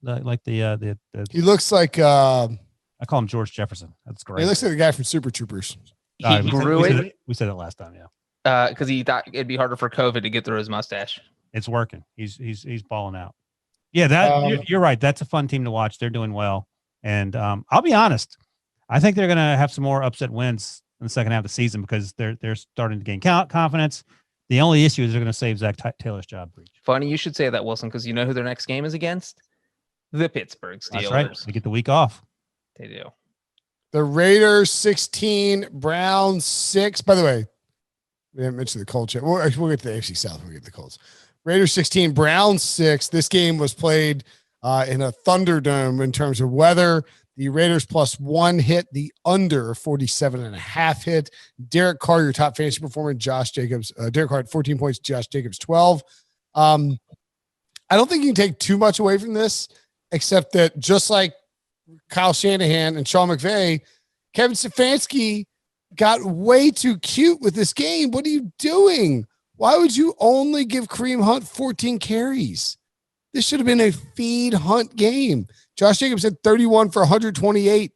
Speaker 2: He looks like
Speaker 4: I call him George Jefferson. That's great.
Speaker 2: He looks like the guy from Super Troopers.
Speaker 3: He grew it.
Speaker 4: We said it last time, yeah.
Speaker 3: Because he thought it'd be harder for COVID to get through his mustache.
Speaker 4: It's working. He's balling out. Yeah, you're right. That's a fun team to watch. They're doing well. And I'll be honest, I think they're going to have some more upset wins in the second half of the season because they're starting to gain confidence. The only issue is they're going to save Zach Taylor's job. Breech.
Speaker 3: Funny you should say that, Wilson, because you know who their next game is against? The Pittsburgh Steelers.
Speaker 4: That's right. They get the week off.
Speaker 3: They do.
Speaker 2: The Raiders 16, Browns 6. By the way, we haven't mentioned the Colts yet. We'll get to the AFC South when we get to the Colts. Raiders 16, Browns 6. This game was played in a Thunderdome in terms of weather. The Raiders +1 hit, the under 47.5 hit. Derek Carr, your top fantasy performer, Josh Jacobs. Derek Carr had 14 points, Josh Jacobs 12. I don't think you can take too much away from this, except that just like Kyle Shanahan and Sean McVay, Kevin Stefanski got way too cute with this game. What are you doing? Why would you only give Kareem Hunt 14 carries? This should have been a feed Hunt game. Josh Jacobs had 31 for 128.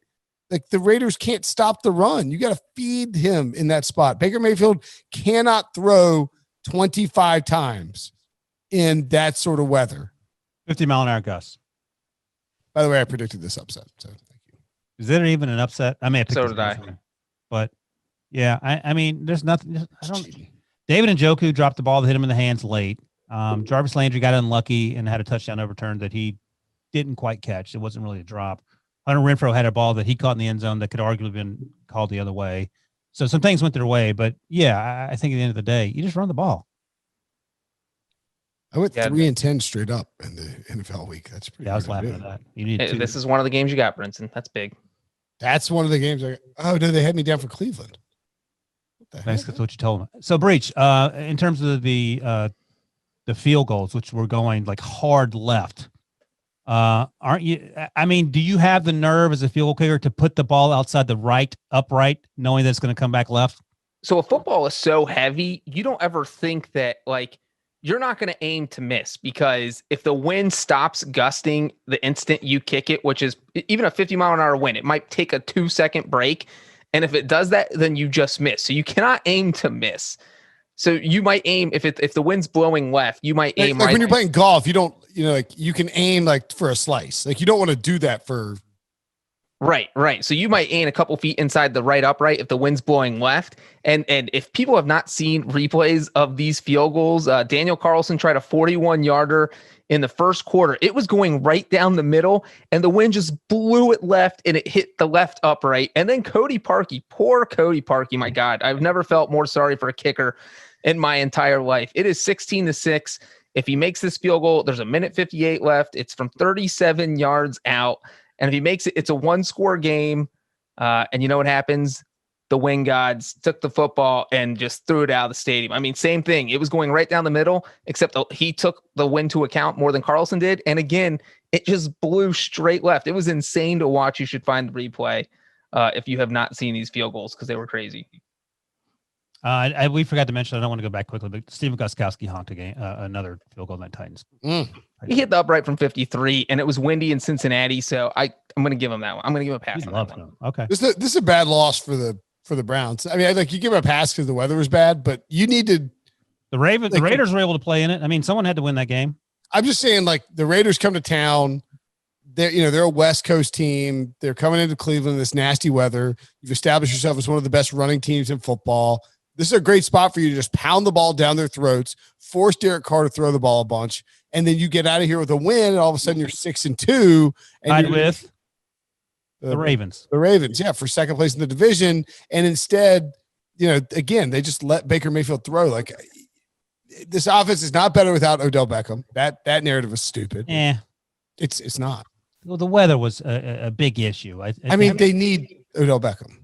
Speaker 2: Like, the Raiders can't stop the run. You got to feed him in that spot. Baker Mayfield cannot throw 25 times in that sort of weather.
Speaker 4: 50-mile-an-hour gusts.
Speaker 2: By the way, I predicted this upset. So thank you.
Speaker 4: Is there even an upset? I mean,
Speaker 3: so did I.
Speaker 4: But yeah, I mean, there's nothing. David Njoku dropped the ball that hit him in the hands late. Jarvis Landry got unlucky and had a touchdown overturned that he didn't quite catch. It wasn't really a drop. Hunter Renfrow had a ball that he caught in the end zone that could arguably have been called the other way. So some things went their way, but yeah, I think at the end of the day, you just run the ball.
Speaker 2: I went 3-10 straight up in the NFL week. That's pretty.
Speaker 4: Yeah, I was laughing at that. You need
Speaker 3: this is one of the games you got, Brinson. That's big.
Speaker 2: That's one of the games. No, they had me down for Cleveland.
Speaker 4: That's what you told me. So Breech, in terms of the field goals, which were going like hard left, aren't you? I mean, do you have the nerve as a field goal kicker to put the ball outside the right upright, knowing that it's going to come back left?
Speaker 3: So a football is so heavy, you don't ever think that like you're not going to aim to miss, because if the wind stops gusting the instant you kick it, which is even a 50-mile-an-hour wind, it might take a 2-second break. And if it does that, then you just miss. So you cannot aim to miss. So you might aim if the wind's blowing left, you might aim
Speaker 2: like when you're playing golf, you don't, like you can aim like for a slice. Like you don't want to do that for.
Speaker 3: Right. So you might aim a couple feet inside the right upright if the wind's blowing left. And if people have not seen replays of these field goals, Daniel Carlson tried a 41-yarder in the first quarter. It was going right down the middle, and the wind just blew it left, and it hit the left upright. And then Cody Parkey, poor Cody Parkey, my God, I've never felt more sorry for a kicker in my entire life. It is 16-6. If he makes this field goal, there's 1:58 left. It's from 37 yards out. And if he makes it, it's a 1-score game. And you know what happens? The wind gods took the football and just threw it out of the stadium. I mean, same thing. It was going right down the middle, except he took the wind to account more than Carlson did. And again, it just blew straight left. It was insane to watch. You should find the replay if you have not seen these field goals, because they were crazy.
Speaker 4: We forgot to mention, I don't want to go back quickly, but Steven Gostkowski honked again, another field goal in that Titans.
Speaker 3: He hit the upright from 53, and it was windy in Cincinnati, so I'm going to give him that one. I'm going to give him a pass on that one.
Speaker 4: Okay.
Speaker 2: This is a bad loss for the Browns. I mean, like you give him a pass because the weather was bad, but you needed
Speaker 4: the Raiders were able to play in it. I mean, someone had to win that game.
Speaker 2: I'm just saying, like, the Raiders come to town. They're a West Coast team. They're coming into Cleveland in this nasty weather. You've established yourself as one of the best running teams in football. This is a great spot for you to just pound the ball down their throats, force Derek Carr to throw the ball a bunch, and then you get out of here with a win, and all of a sudden you're 6-2.
Speaker 4: And with the Ravens.
Speaker 2: The Ravens, yeah, for second place in the division. And instead, again, they just let Baker Mayfield throw. Like, this offense is not better without Odell Beckham. That narrative is stupid.
Speaker 4: Yeah.
Speaker 2: It's not.
Speaker 4: Well, the weather was a big issue.
Speaker 2: I mean, they need Odell Beckham.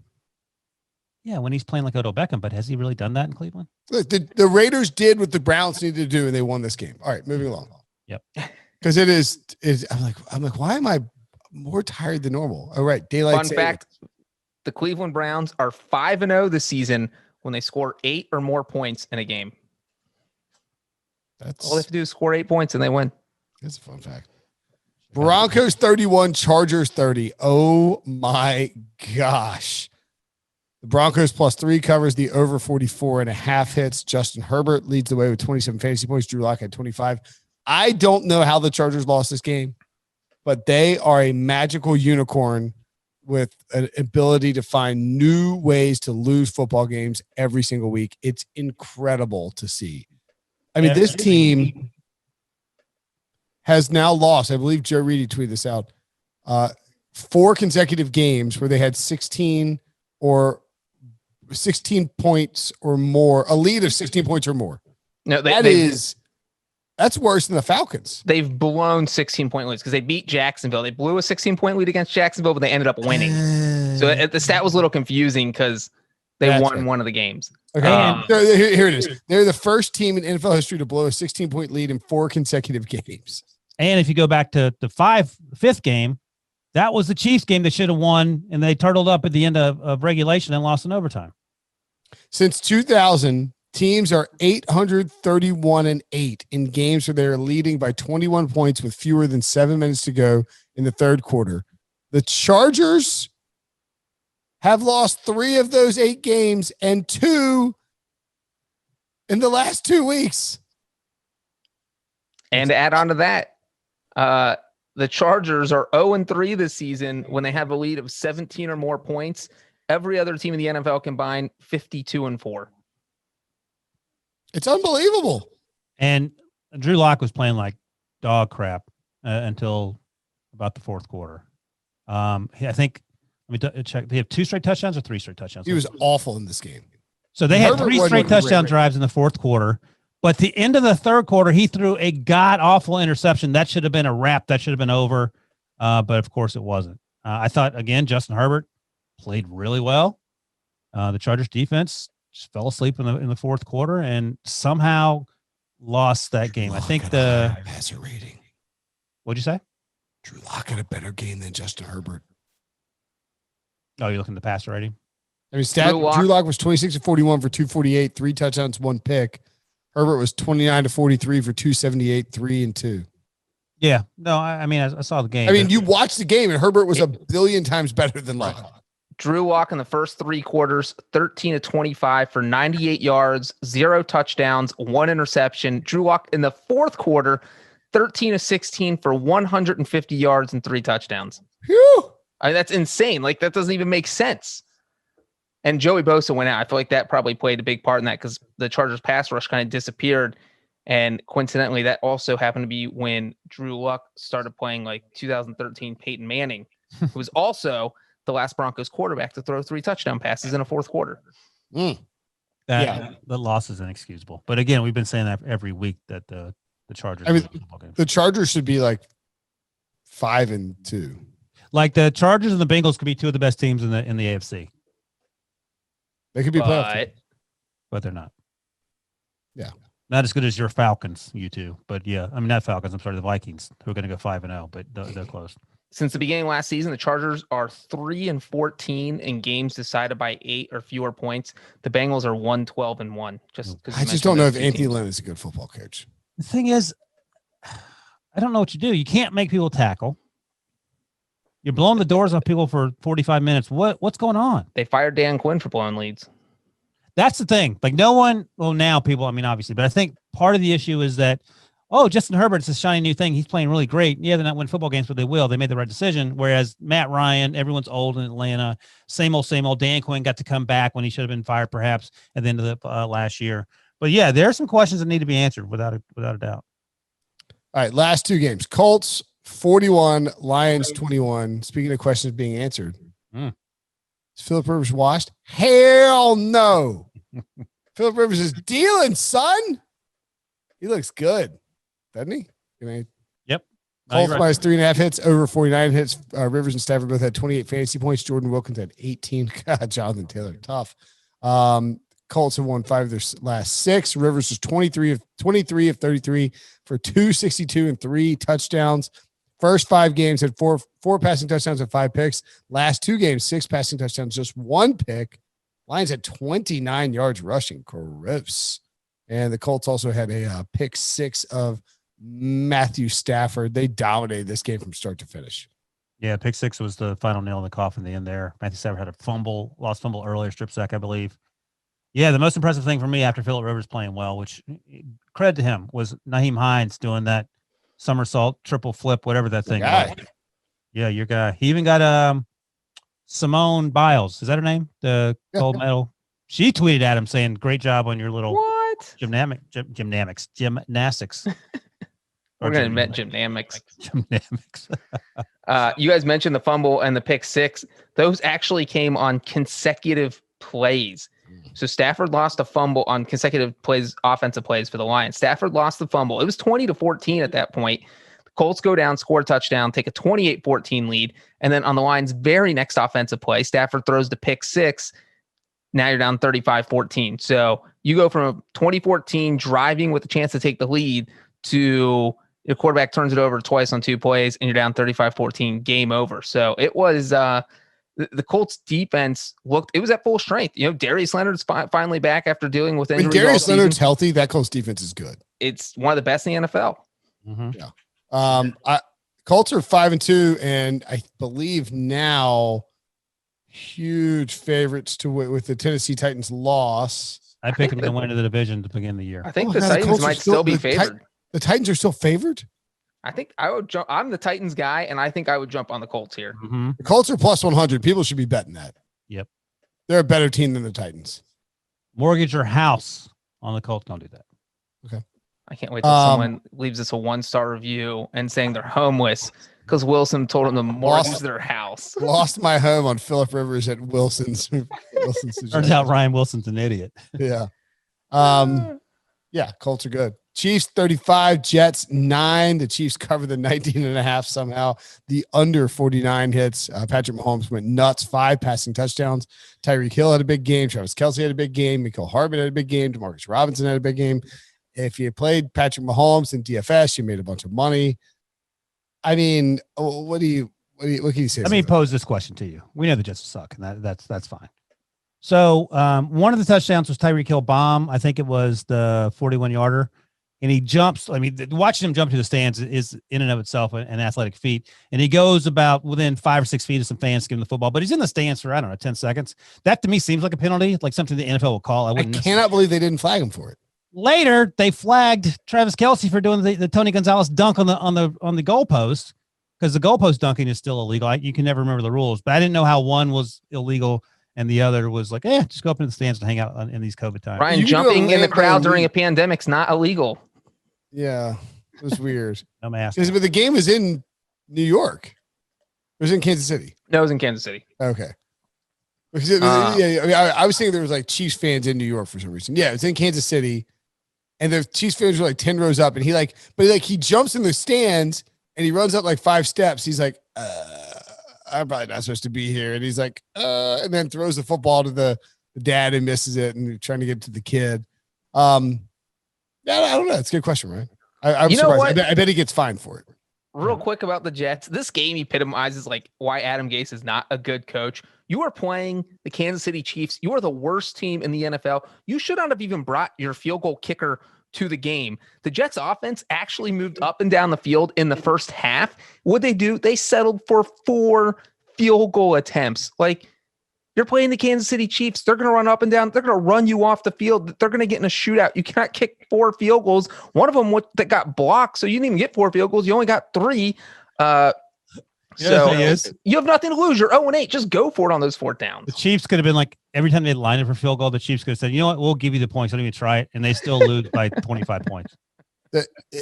Speaker 4: Yeah, when he's playing like Odell Beckham, but has he really done that in Cleveland?
Speaker 2: Look, the Raiders did what the Browns needed to do, and they won this game. All right, moving along.
Speaker 4: Yep.
Speaker 2: Because it is. I'm like, why am I more tired than normal? All right, daylight.
Speaker 3: Fun fact: the Cleveland Browns are 5-0 this season when they score 8 or more points in a game.
Speaker 2: That's
Speaker 3: all they have to do is score 8 points and they win.
Speaker 2: That's a fun fact. Broncos 31, Chargers 30. Oh my gosh. The Broncos +3 covers the over 44.5 hits. Justin Herbert leads the way with 27 fantasy points. Drew Lock had 25. I don't know how the Chargers lost this game, but they are a magical unicorn with an ability to find new ways to lose football games every single week. It's incredible to see. I mean, this team has now lost, I believe Joe Reedy tweeted this out, 4 consecutive games where they had 16 points or more, a lead of 16 points or more.
Speaker 3: No,
Speaker 2: that's worse than the Falcons.
Speaker 3: They've blown 16-point leads because they beat Jacksonville. They blew a 16-point lead against Jacksonville, but they ended up winning. So the stat was a little confusing because they won one of the games.
Speaker 2: Okay, here it is. They're the first team in NFL history to blow a 16-point lead in 4 consecutive games.
Speaker 4: And if you go back to the fifth game, that was the Chiefs game they should have won, and they turtled up at the end of regulation and lost in overtime.
Speaker 2: Since 2000, teams are 831-8 in games where they're leading by 21 points with fewer than 7 minutes to go in the third quarter. The Chargers have lost 3 of those 8 games and 2 in the last 2 weeks.
Speaker 3: And to add on to that, the Chargers are 0-3 this season when they have a lead of 17 or more points. Every other team in the NFL combined 52-4.
Speaker 2: It's unbelievable.
Speaker 4: And Drew Lock was playing like dog crap until about the fourth quarter. I think, let me check. They have 2 straight touchdowns or 3 straight touchdowns.
Speaker 2: He was awful in this game.
Speaker 4: So they had 3 straight touchdown drives in the fourth quarter. But the end of the third quarter, he threw a god-awful interception. That should have been a wrap. That should have been over. But, of course, it wasn't. I thought, again, Justin Herbert played really well. The Chargers defense just fell asleep in the fourth quarter and somehow lost that game. I think the
Speaker 2: passer rating.
Speaker 4: What'd you say?
Speaker 2: Drew Lock had a better game than Justin Herbert.
Speaker 4: Oh, you're looking at the passer rating?
Speaker 2: I mean, Drew Lock was 26-41 for 248, 3 touchdowns, 1 pick. Herbert was 29-43 for 278, 3 and 2.
Speaker 4: Yeah. No, I mean, I saw the game.
Speaker 2: I mean, you watched the game and Herbert was a billion times better than Lock.
Speaker 3: Drew Lock in the first 3 quarters, 13-25 for 98 yards, 0 touchdowns, 1 interception. Drew Lock in the fourth quarter, 13-16 for 150 yards and 3 touchdowns.
Speaker 2: Whew.
Speaker 3: I mean, that's insane. Like, that doesn't even make sense. And Joey Bosa went out. I feel like that probably played a big part in that because the Chargers pass rush kind of disappeared. And coincidentally, that also happened to be when Drew Luck started playing like 2013 Peyton Manning, who was also the last Broncos quarterback to throw 3 touchdown passes in a fourth quarter.
Speaker 4: The loss is inexcusable. But again, we've been saying that every week that the Chargers.
Speaker 2: I mean, the Chargers should be like 5-2.
Speaker 4: Like the Chargers and the Bengals could be 2 of the best teams in the AFC.
Speaker 2: They could be playoff,
Speaker 4: but they're not.
Speaker 2: Yeah,
Speaker 4: not as good as your Falcons, you two. But yeah, I mean not Falcons. I'm sorry, the Vikings, who are going to go 5-0, but they're close.
Speaker 3: Since the beginning of last season, the Chargers are 3-14 in games decided by 8 or fewer points. The Bengals are 1-12-1.
Speaker 2: I just don't know if Anthony Lynn is a good football coach.
Speaker 4: The thing is, I don't know what you do. You can't make people tackle. You're blowing the doors off people for 45 minutes. What's going on?
Speaker 3: They fired Dan Quinn for blowing leads.
Speaker 4: That's the thing. Like now people, I mean, obviously, but I think part of the issue is that, Justin Herbert's a shiny new thing. He's playing really great. Yeah, they're not winning football games, but they will. They made the right decision. Whereas Matt Ryan, everyone's old in Atlanta. Same old. Dan Quinn got to come back when he should have been fired perhaps at the end of the last year. But yeah, there are some questions that need to be answered without a doubt.
Speaker 2: All right, last 2 games. Colts 41, Lions 21. Speaking of questions being answered, is Phillip Rivers washed? Hell no. Phillip Rivers is dealing, son. He looks good, doesn't he?
Speaker 4: Yep.
Speaker 2: Colts minus 3.5 hits, over 49 hits. Rivers and Stafford both had 28 fantasy points. Jordan Wilkins had 18. God, Jonathan Taylor, tough. Colts have won 5 of their last 6. Rivers is 23 of 33 for 262 and 3 touchdowns. First 5 games had four passing touchdowns and 5 picks. Last 2 games, 6 passing touchdowns, just 1 pick. Lions had 29 yards rushing. Gross. And the Colts also had a pick 6 of Matthew Stafford. They dominated this game from start to finish.
Speaker 4: Yeah, pick 6 was the final nail in the coffin in the end there. Matthew Stafford had a lost fumble earlier, strip sack, I believe. Yeah, the most impressive thing for me after Phillip Rivers playing well, which credit to him, was Naheem Hines doing that somersault, triple flip, whatever that thing was. Yeah, your guy. He even got Simone Biles. Is that her name? The gold medal. She tweeted at him saying, "Great job on your little gymnastics."
Speaker 3: We're going to admit gymnamics. You guys mentioned the fumble and the pick 6. Those actually came on consecutive plays. So Stafford lost a fumble on consecutive plays, offensive plays for the Lions. Stafford lost the fumble. It was 20-14 at that point. The Colts go down, score a touchdown, take a 28-14 lead. And then on the Lions' very next offensive play, Stafford throws the pick 6. Now you're down 35-14. So you go from 2014 driving with a chance to take the lead to your quarterback turns it over twice on 2 plays and you're down 35-14, game over. So it was the Colts defense it was at full strength. Darius Leonard's finally back after dealing with injuries.
Speaker 2: When Darius Leonard's healthy, that Colts defense is good.
Speaker 3: It's one of the best in the NFL.
Speaker 4: Mm-hmm.
Speaker 2: Yeah. Colts are 5-2, and I believe now huge favorites to with the Tennessee Titans loss.
Speaker 4: I picked them to win the division to begin the year.
Speaker 3: I think the Titans might still be favored.
Speaker 2: The Titans are still favored?
Speaker 3: I think I would jump. I'm the Titans guy, and I think I would jump on the Colts here.
Speaker 4: Mm-hmm.
Speaker 2: The Colts are plus 100. People should be betting that.
Speaker 4: Yep.
Speaker 2: They're a better team than the Titans.
Speaker 4: Mortgage your house on the Colts. Don't do that.
Speaker 2: Okay.
Speaker 3: I can't wait till someone leaves us a 1-star review and saying they're homeless because Wilson told them to mortgage their house.
Speaker 2: Lost my home on Phillip Rivers at Wilson's.
Speaker 4: Turns out Ryan Wilson's an idiot.
Speaker 2: Yeah. Yeah, Colts are good. Chiefs 35, Jets 9. The Chiefs cover the 19.5 somehow. The under 49 hits. Patrick Mahomes went nuts. 5 passing touchdowns. Tyreek Hill had a big game. Travis Kelce had a big game. Mecole Hardman had a big game. Demarcus Robinson had a big game. If you played Patrick Mahomes in DFS, you made a bunch of money. I mean, what can you say?
Speaker 4: Let me pose this question to you. We know the Jets suck, and that's fine. So one of the touchdowns was Tyreek Hill bomb. I think it was the 41-yarder. And he jumps. I mean, watching him jump to the stands is in and of itself an athletic feat. And he goes about within 5 or 6 feet of some fans giving the football, but he's in the stands for, 10 seconds. That to me seems like a penalty, like something the NFL will call.
Speaker 2: I cannot believe they didn't flag him for it.
Speaker 4: Later, they flagged Travis Kelce for doing the Tony Gonzalez dunk on the goalpost, because the goalpost dunking is still illegal. You can never remember the rules, but I didn't know how one was illegal and the other was like, just go up in the stands and hang out in these COVID times.
Speaker 3: Ryan, jumping in the crowd during a pandemic's not illegal.
Speaker 2: Yeah, it was weird.
Speaker 4: I'm asking.
Speaker 2: But the game was in New York. It was in Kansas City.
Speaker 3: No, it was in Kansas City.
Speaker 2: Okay. Because I was thinking there was like Chiefs fans in New York for some reason. Yeah, it was in Kansas City, and the Chiefs fans were like 10 rows up, and he jumps in the stands and he runs up like 5 steps. He's like, I'm probably not supposed to be here, and he's like, and then throws the football to the dad and misses it, and trying to get to the kid. Yeah, I don't know. It's a good question, right? I'm surprised. I bet he gets fined for it.
Speaker 3: Real quick about the Jets. This game epitomizes like why Adam Gase is not a good coach. You are playing the Kansas City Chiefs. You are the worst team in the NFL. You should not have even brought your field goal kicker to the game. The Jets offense actually moved up and down the field in the first half. What they do? They settled for 4 field goal attempts. Like, you're playing the Kansas City Chiefs. They're going to run up and down. They're going to run you off the field. They're going to get in a shootout. You cannot kick 4 field goals. One of them that got blocked, so you didn't even get 4 field goals. You only got 3. So you have nothing to lose. You're 0-8. Just go for it on those 4th downs.
Speaker 4: The Chiefs could have been like, every time they lined up for field goal, the Chiefs could have said, you know what, we'll give you the points. Don't even try it. And they still lose by 25 points.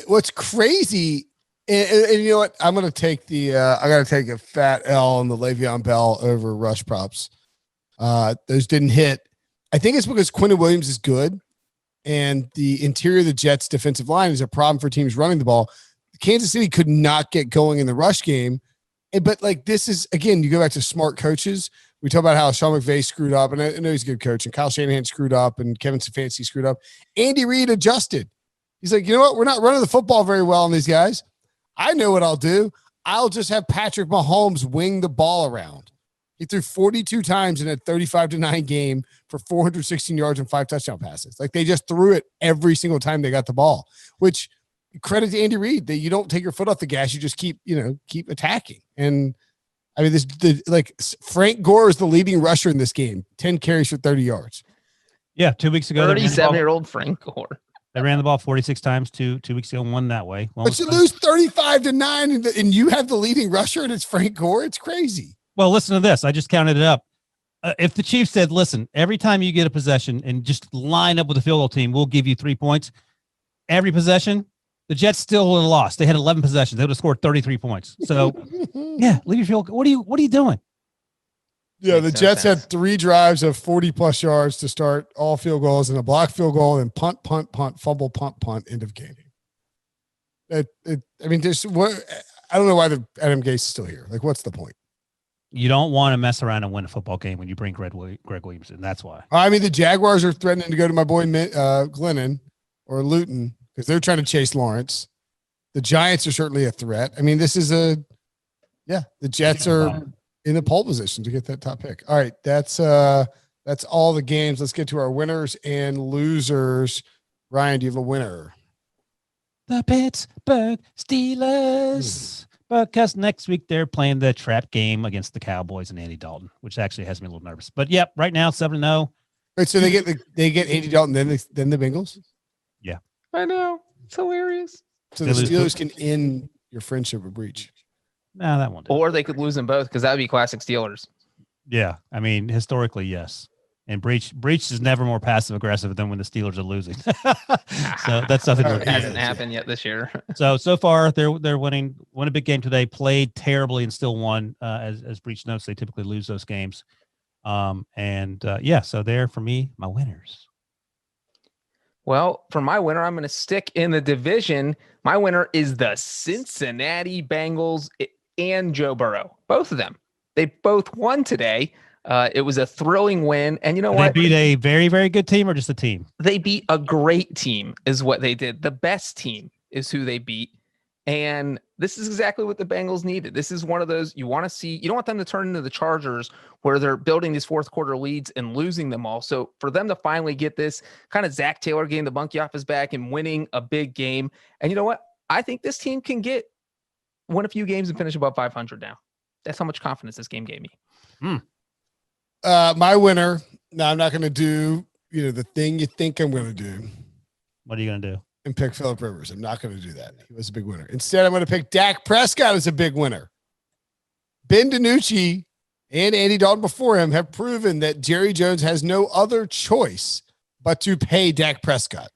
Speaker 2: What's crazy, and you know what, I'm going to take I got to take a fat L on the Le'Veon Bell over rush props. Those didn't hit. I think it's because Quentin Williams is good, and the interior of the Jets defensive line is a problem for teams running the ball. Kansas City could not get going in the rush game. But like, this is, again, you go back to smart coaches. We talk about how Sean McVay screwed up, and I know he's a good coach, and Kyle Shanahan screwed up, and Kevin Stefanski screwed up. Andy Reid adjusted. He's like, you know what? We're not running the football very well on these guys. I know what I'll do. I'll just have Patrick Mahomes wing the ball around. He threw 42 times in a 35-9 game for 416 yards and 5 touchdown passes. Like, they just threw it every single time they got the ball, which credit to Andy Reid that you don't take your foot off the gas. You just keep attacking. And I mean, Frank Gore is the leading rusher in this game, 10 carries for 30 yards.
Speaker 4: Yeah. 2 weeks ago,
Speaker 3: 37-year-old Frank Gore.
Speaker 4: They ran the ball 46 times 2 weeks ago and won that way.
Speaker 2: But you lose 35-9 and you have the leading rusher and it's Frank Gore. It's crazy.
Speaker 4: Well, listen to this. I just counted it up. If the Chiefs said, listen, every time you get a possession and just line up with the field goal team, we'll give you 3 points. Every possession, the Jets still would have lost. They had 11 possessions. They would have scored 33 points. So, yeah, leave your field. What are you doing?
Speaker 2: Yeah, the Jets had 3 drives of 40-plus yards to start, all field goals, and a blocked field goal, and punt, fumble, punt, end of game. I mean, I don't know why Adam Gase is still here. Like, what's the point?
Speaker 4: You don't want to mess around and win a football game when you bring Greg Williamson. That's why.
Speaker 2: I mean, the Jaguars are threatening to go to my boy Glennon or Luton because they're trying to chase Lawrence. The Giants are certainly a threat. I mean, this is the Jets are in the pole position to get that top pick. All right, that's all the games. Let's get to our winners and losers. Ryan, do you have a winner?
Speaker 4: The Pittsburgh Steelers. Because next week they're playing the trap game against the Cowboys and Andy Dalton, which actually has me a little nervous. But yep, right now 7-0.
Speaker 2: Right, so they get Andy Dalton, then the Bengals.
Speaker 4: Yeah,
Speaker 3: I know, it's hilarious.
Speaker 2: So the Steelers can end your friendship with Breech.
Speaker 4: No, that won't do.
Speaker 3: Or they could lose them both because that would be classic Steelers.
Speaker 4: Yeah, I mean, historically, yes. And Breech is never more passive aggressive than when the Steelers are losing. So that's something
Speaker 3: that hasn't happened yet this year.
Speaker 4: So far they're winning. Won a big game today. Played terribly and still won. As Breech notes, they typically lose those games. So they're for me my winners.
Speaker 3: Well, for my winner, I'm going to stick in the division. My winner is the Cincinnati Bengals and Joe Burrow. Both of them. They both won today. It was a thrilling win. And you know what?
Speaker 4: They beat a very, very good team or just a team?
Speaker 3: They beat a great team is what they did. The best team is who they beat. And this is exactly what the Bengals needed. This is one of those you want to see. You don't want them to turn into the Chargers where they're building these fourth quarter leads and losing them all. So for them to finally get this kind of Zach Taylor getting the monkey off his back and winning a big game. And you know what? I think this team can win a few games and finish above 500 now. That's how much confidence this game gave me.
Speaker 2: My winner. Now I'm not going to do, the thing you think I'm going to do.
Speaker 4: What are you going to do?
Speaker 2: And pick Phillip Rivers. I'm not going to do that. He was a big winner. Instead, I'm going to pick Dak Prescott as a big winner. Ben DiNucci and Andy Dalton before him have proven that Jerry Jones has no other choice but to pay Dak Prescott.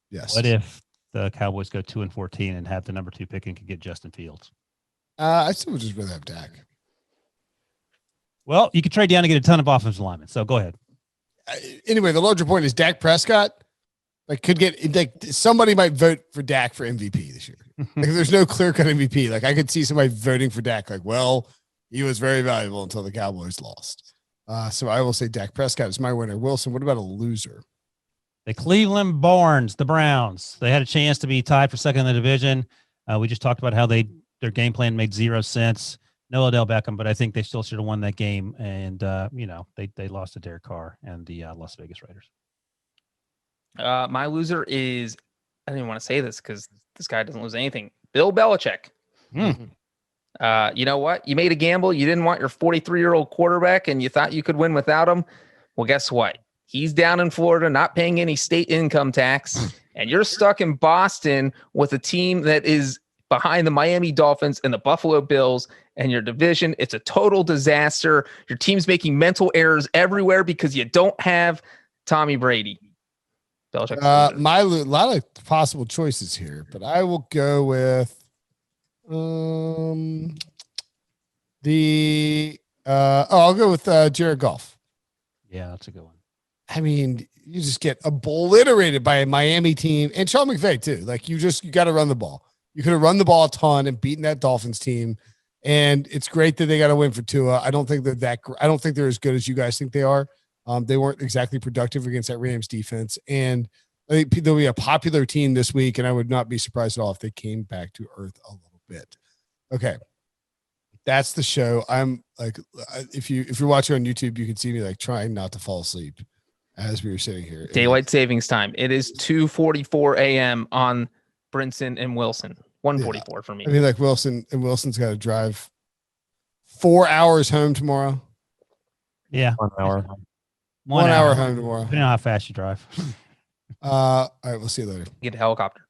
Speaker 2: Yes.
Speaker 4: What if the Cowboys go 2-14 and have the number 2 pick and can get Justin Fields?
Speaker 2: I still would just rather have Dak.
Speaker 4: Well, you could trade down to get a ton of offensive linemen. So go ahead.
Speaker 2: Anyway, the larger point is Dak Prescott could get somebody might vote for Dak for MVP this year. There's no clear-cut MVP. I could see somebody voting for Dak. He was very valuable until the Cowboys lost. So I will say Dak Prescott is my winner. Wilson, what about a loser?
Speaker 4: The Cleveland Barns, the Browns. They had a chance to be tied for second in the division. We just talked about how their game plan made 0 sense. No Odell Beckham, but I think they still should have won that game. And, they lost to Derek Carr and the Las Vegas Raiders.
Speaker 3: My loser is, I don't even want to say this because this guy doesn't lose anything. Bill Belichick. You know what? You made a gamble. You didn't want your 43-year-old quarterback and you thought you could win without him. Well, guess what? He's down in Florida, not paying any state income tax. And you're stuck in Boston with a team that is behind the Miami Dolphins and the Buffalo Bills and your division. It's a total disaster. Your team's making mental errors everywhere because you don't have Tommy Brady.
Speaker 2: A lot of possible choices here, but I will go with I'll go with Jared Goff.
Speaker 4: Yeah, that's a good one.
Speaker 2: I mean, you just get obliterated by a Miami team and Sean McVay too. You got to run the ball. You could have run the ball a ton and beaten that Dolphins team. And it's great that they got a win for Tua. I don't think I don't think they're as good as you guys think they are. They weren't exactly productive against that Rams defense. And I think there'll be a popular team this week, and I would not be surprised at all if they came back to earth a little bit. Okay. That's the show. I'm like, if you're watching on YouTube, you can see me like trying not to fall asleep as we were sitting here.
Speaker 3: Daylight savings time. It is 2:44 a.m. on Brinson and Wilson. 1:44 for me.
Speaker 2: I mean, like Wilson's got to drive 4 hours home tomorrow.
Speaker 4: Yeah.
Speaker 1: 1 hour.
Speaker 2: 1 hour home tomorrow.
Speaker 4: Depending on how fast you drive.
Speaker 2: All right. We'll see you later.
Speaker 3: Get a helicopter.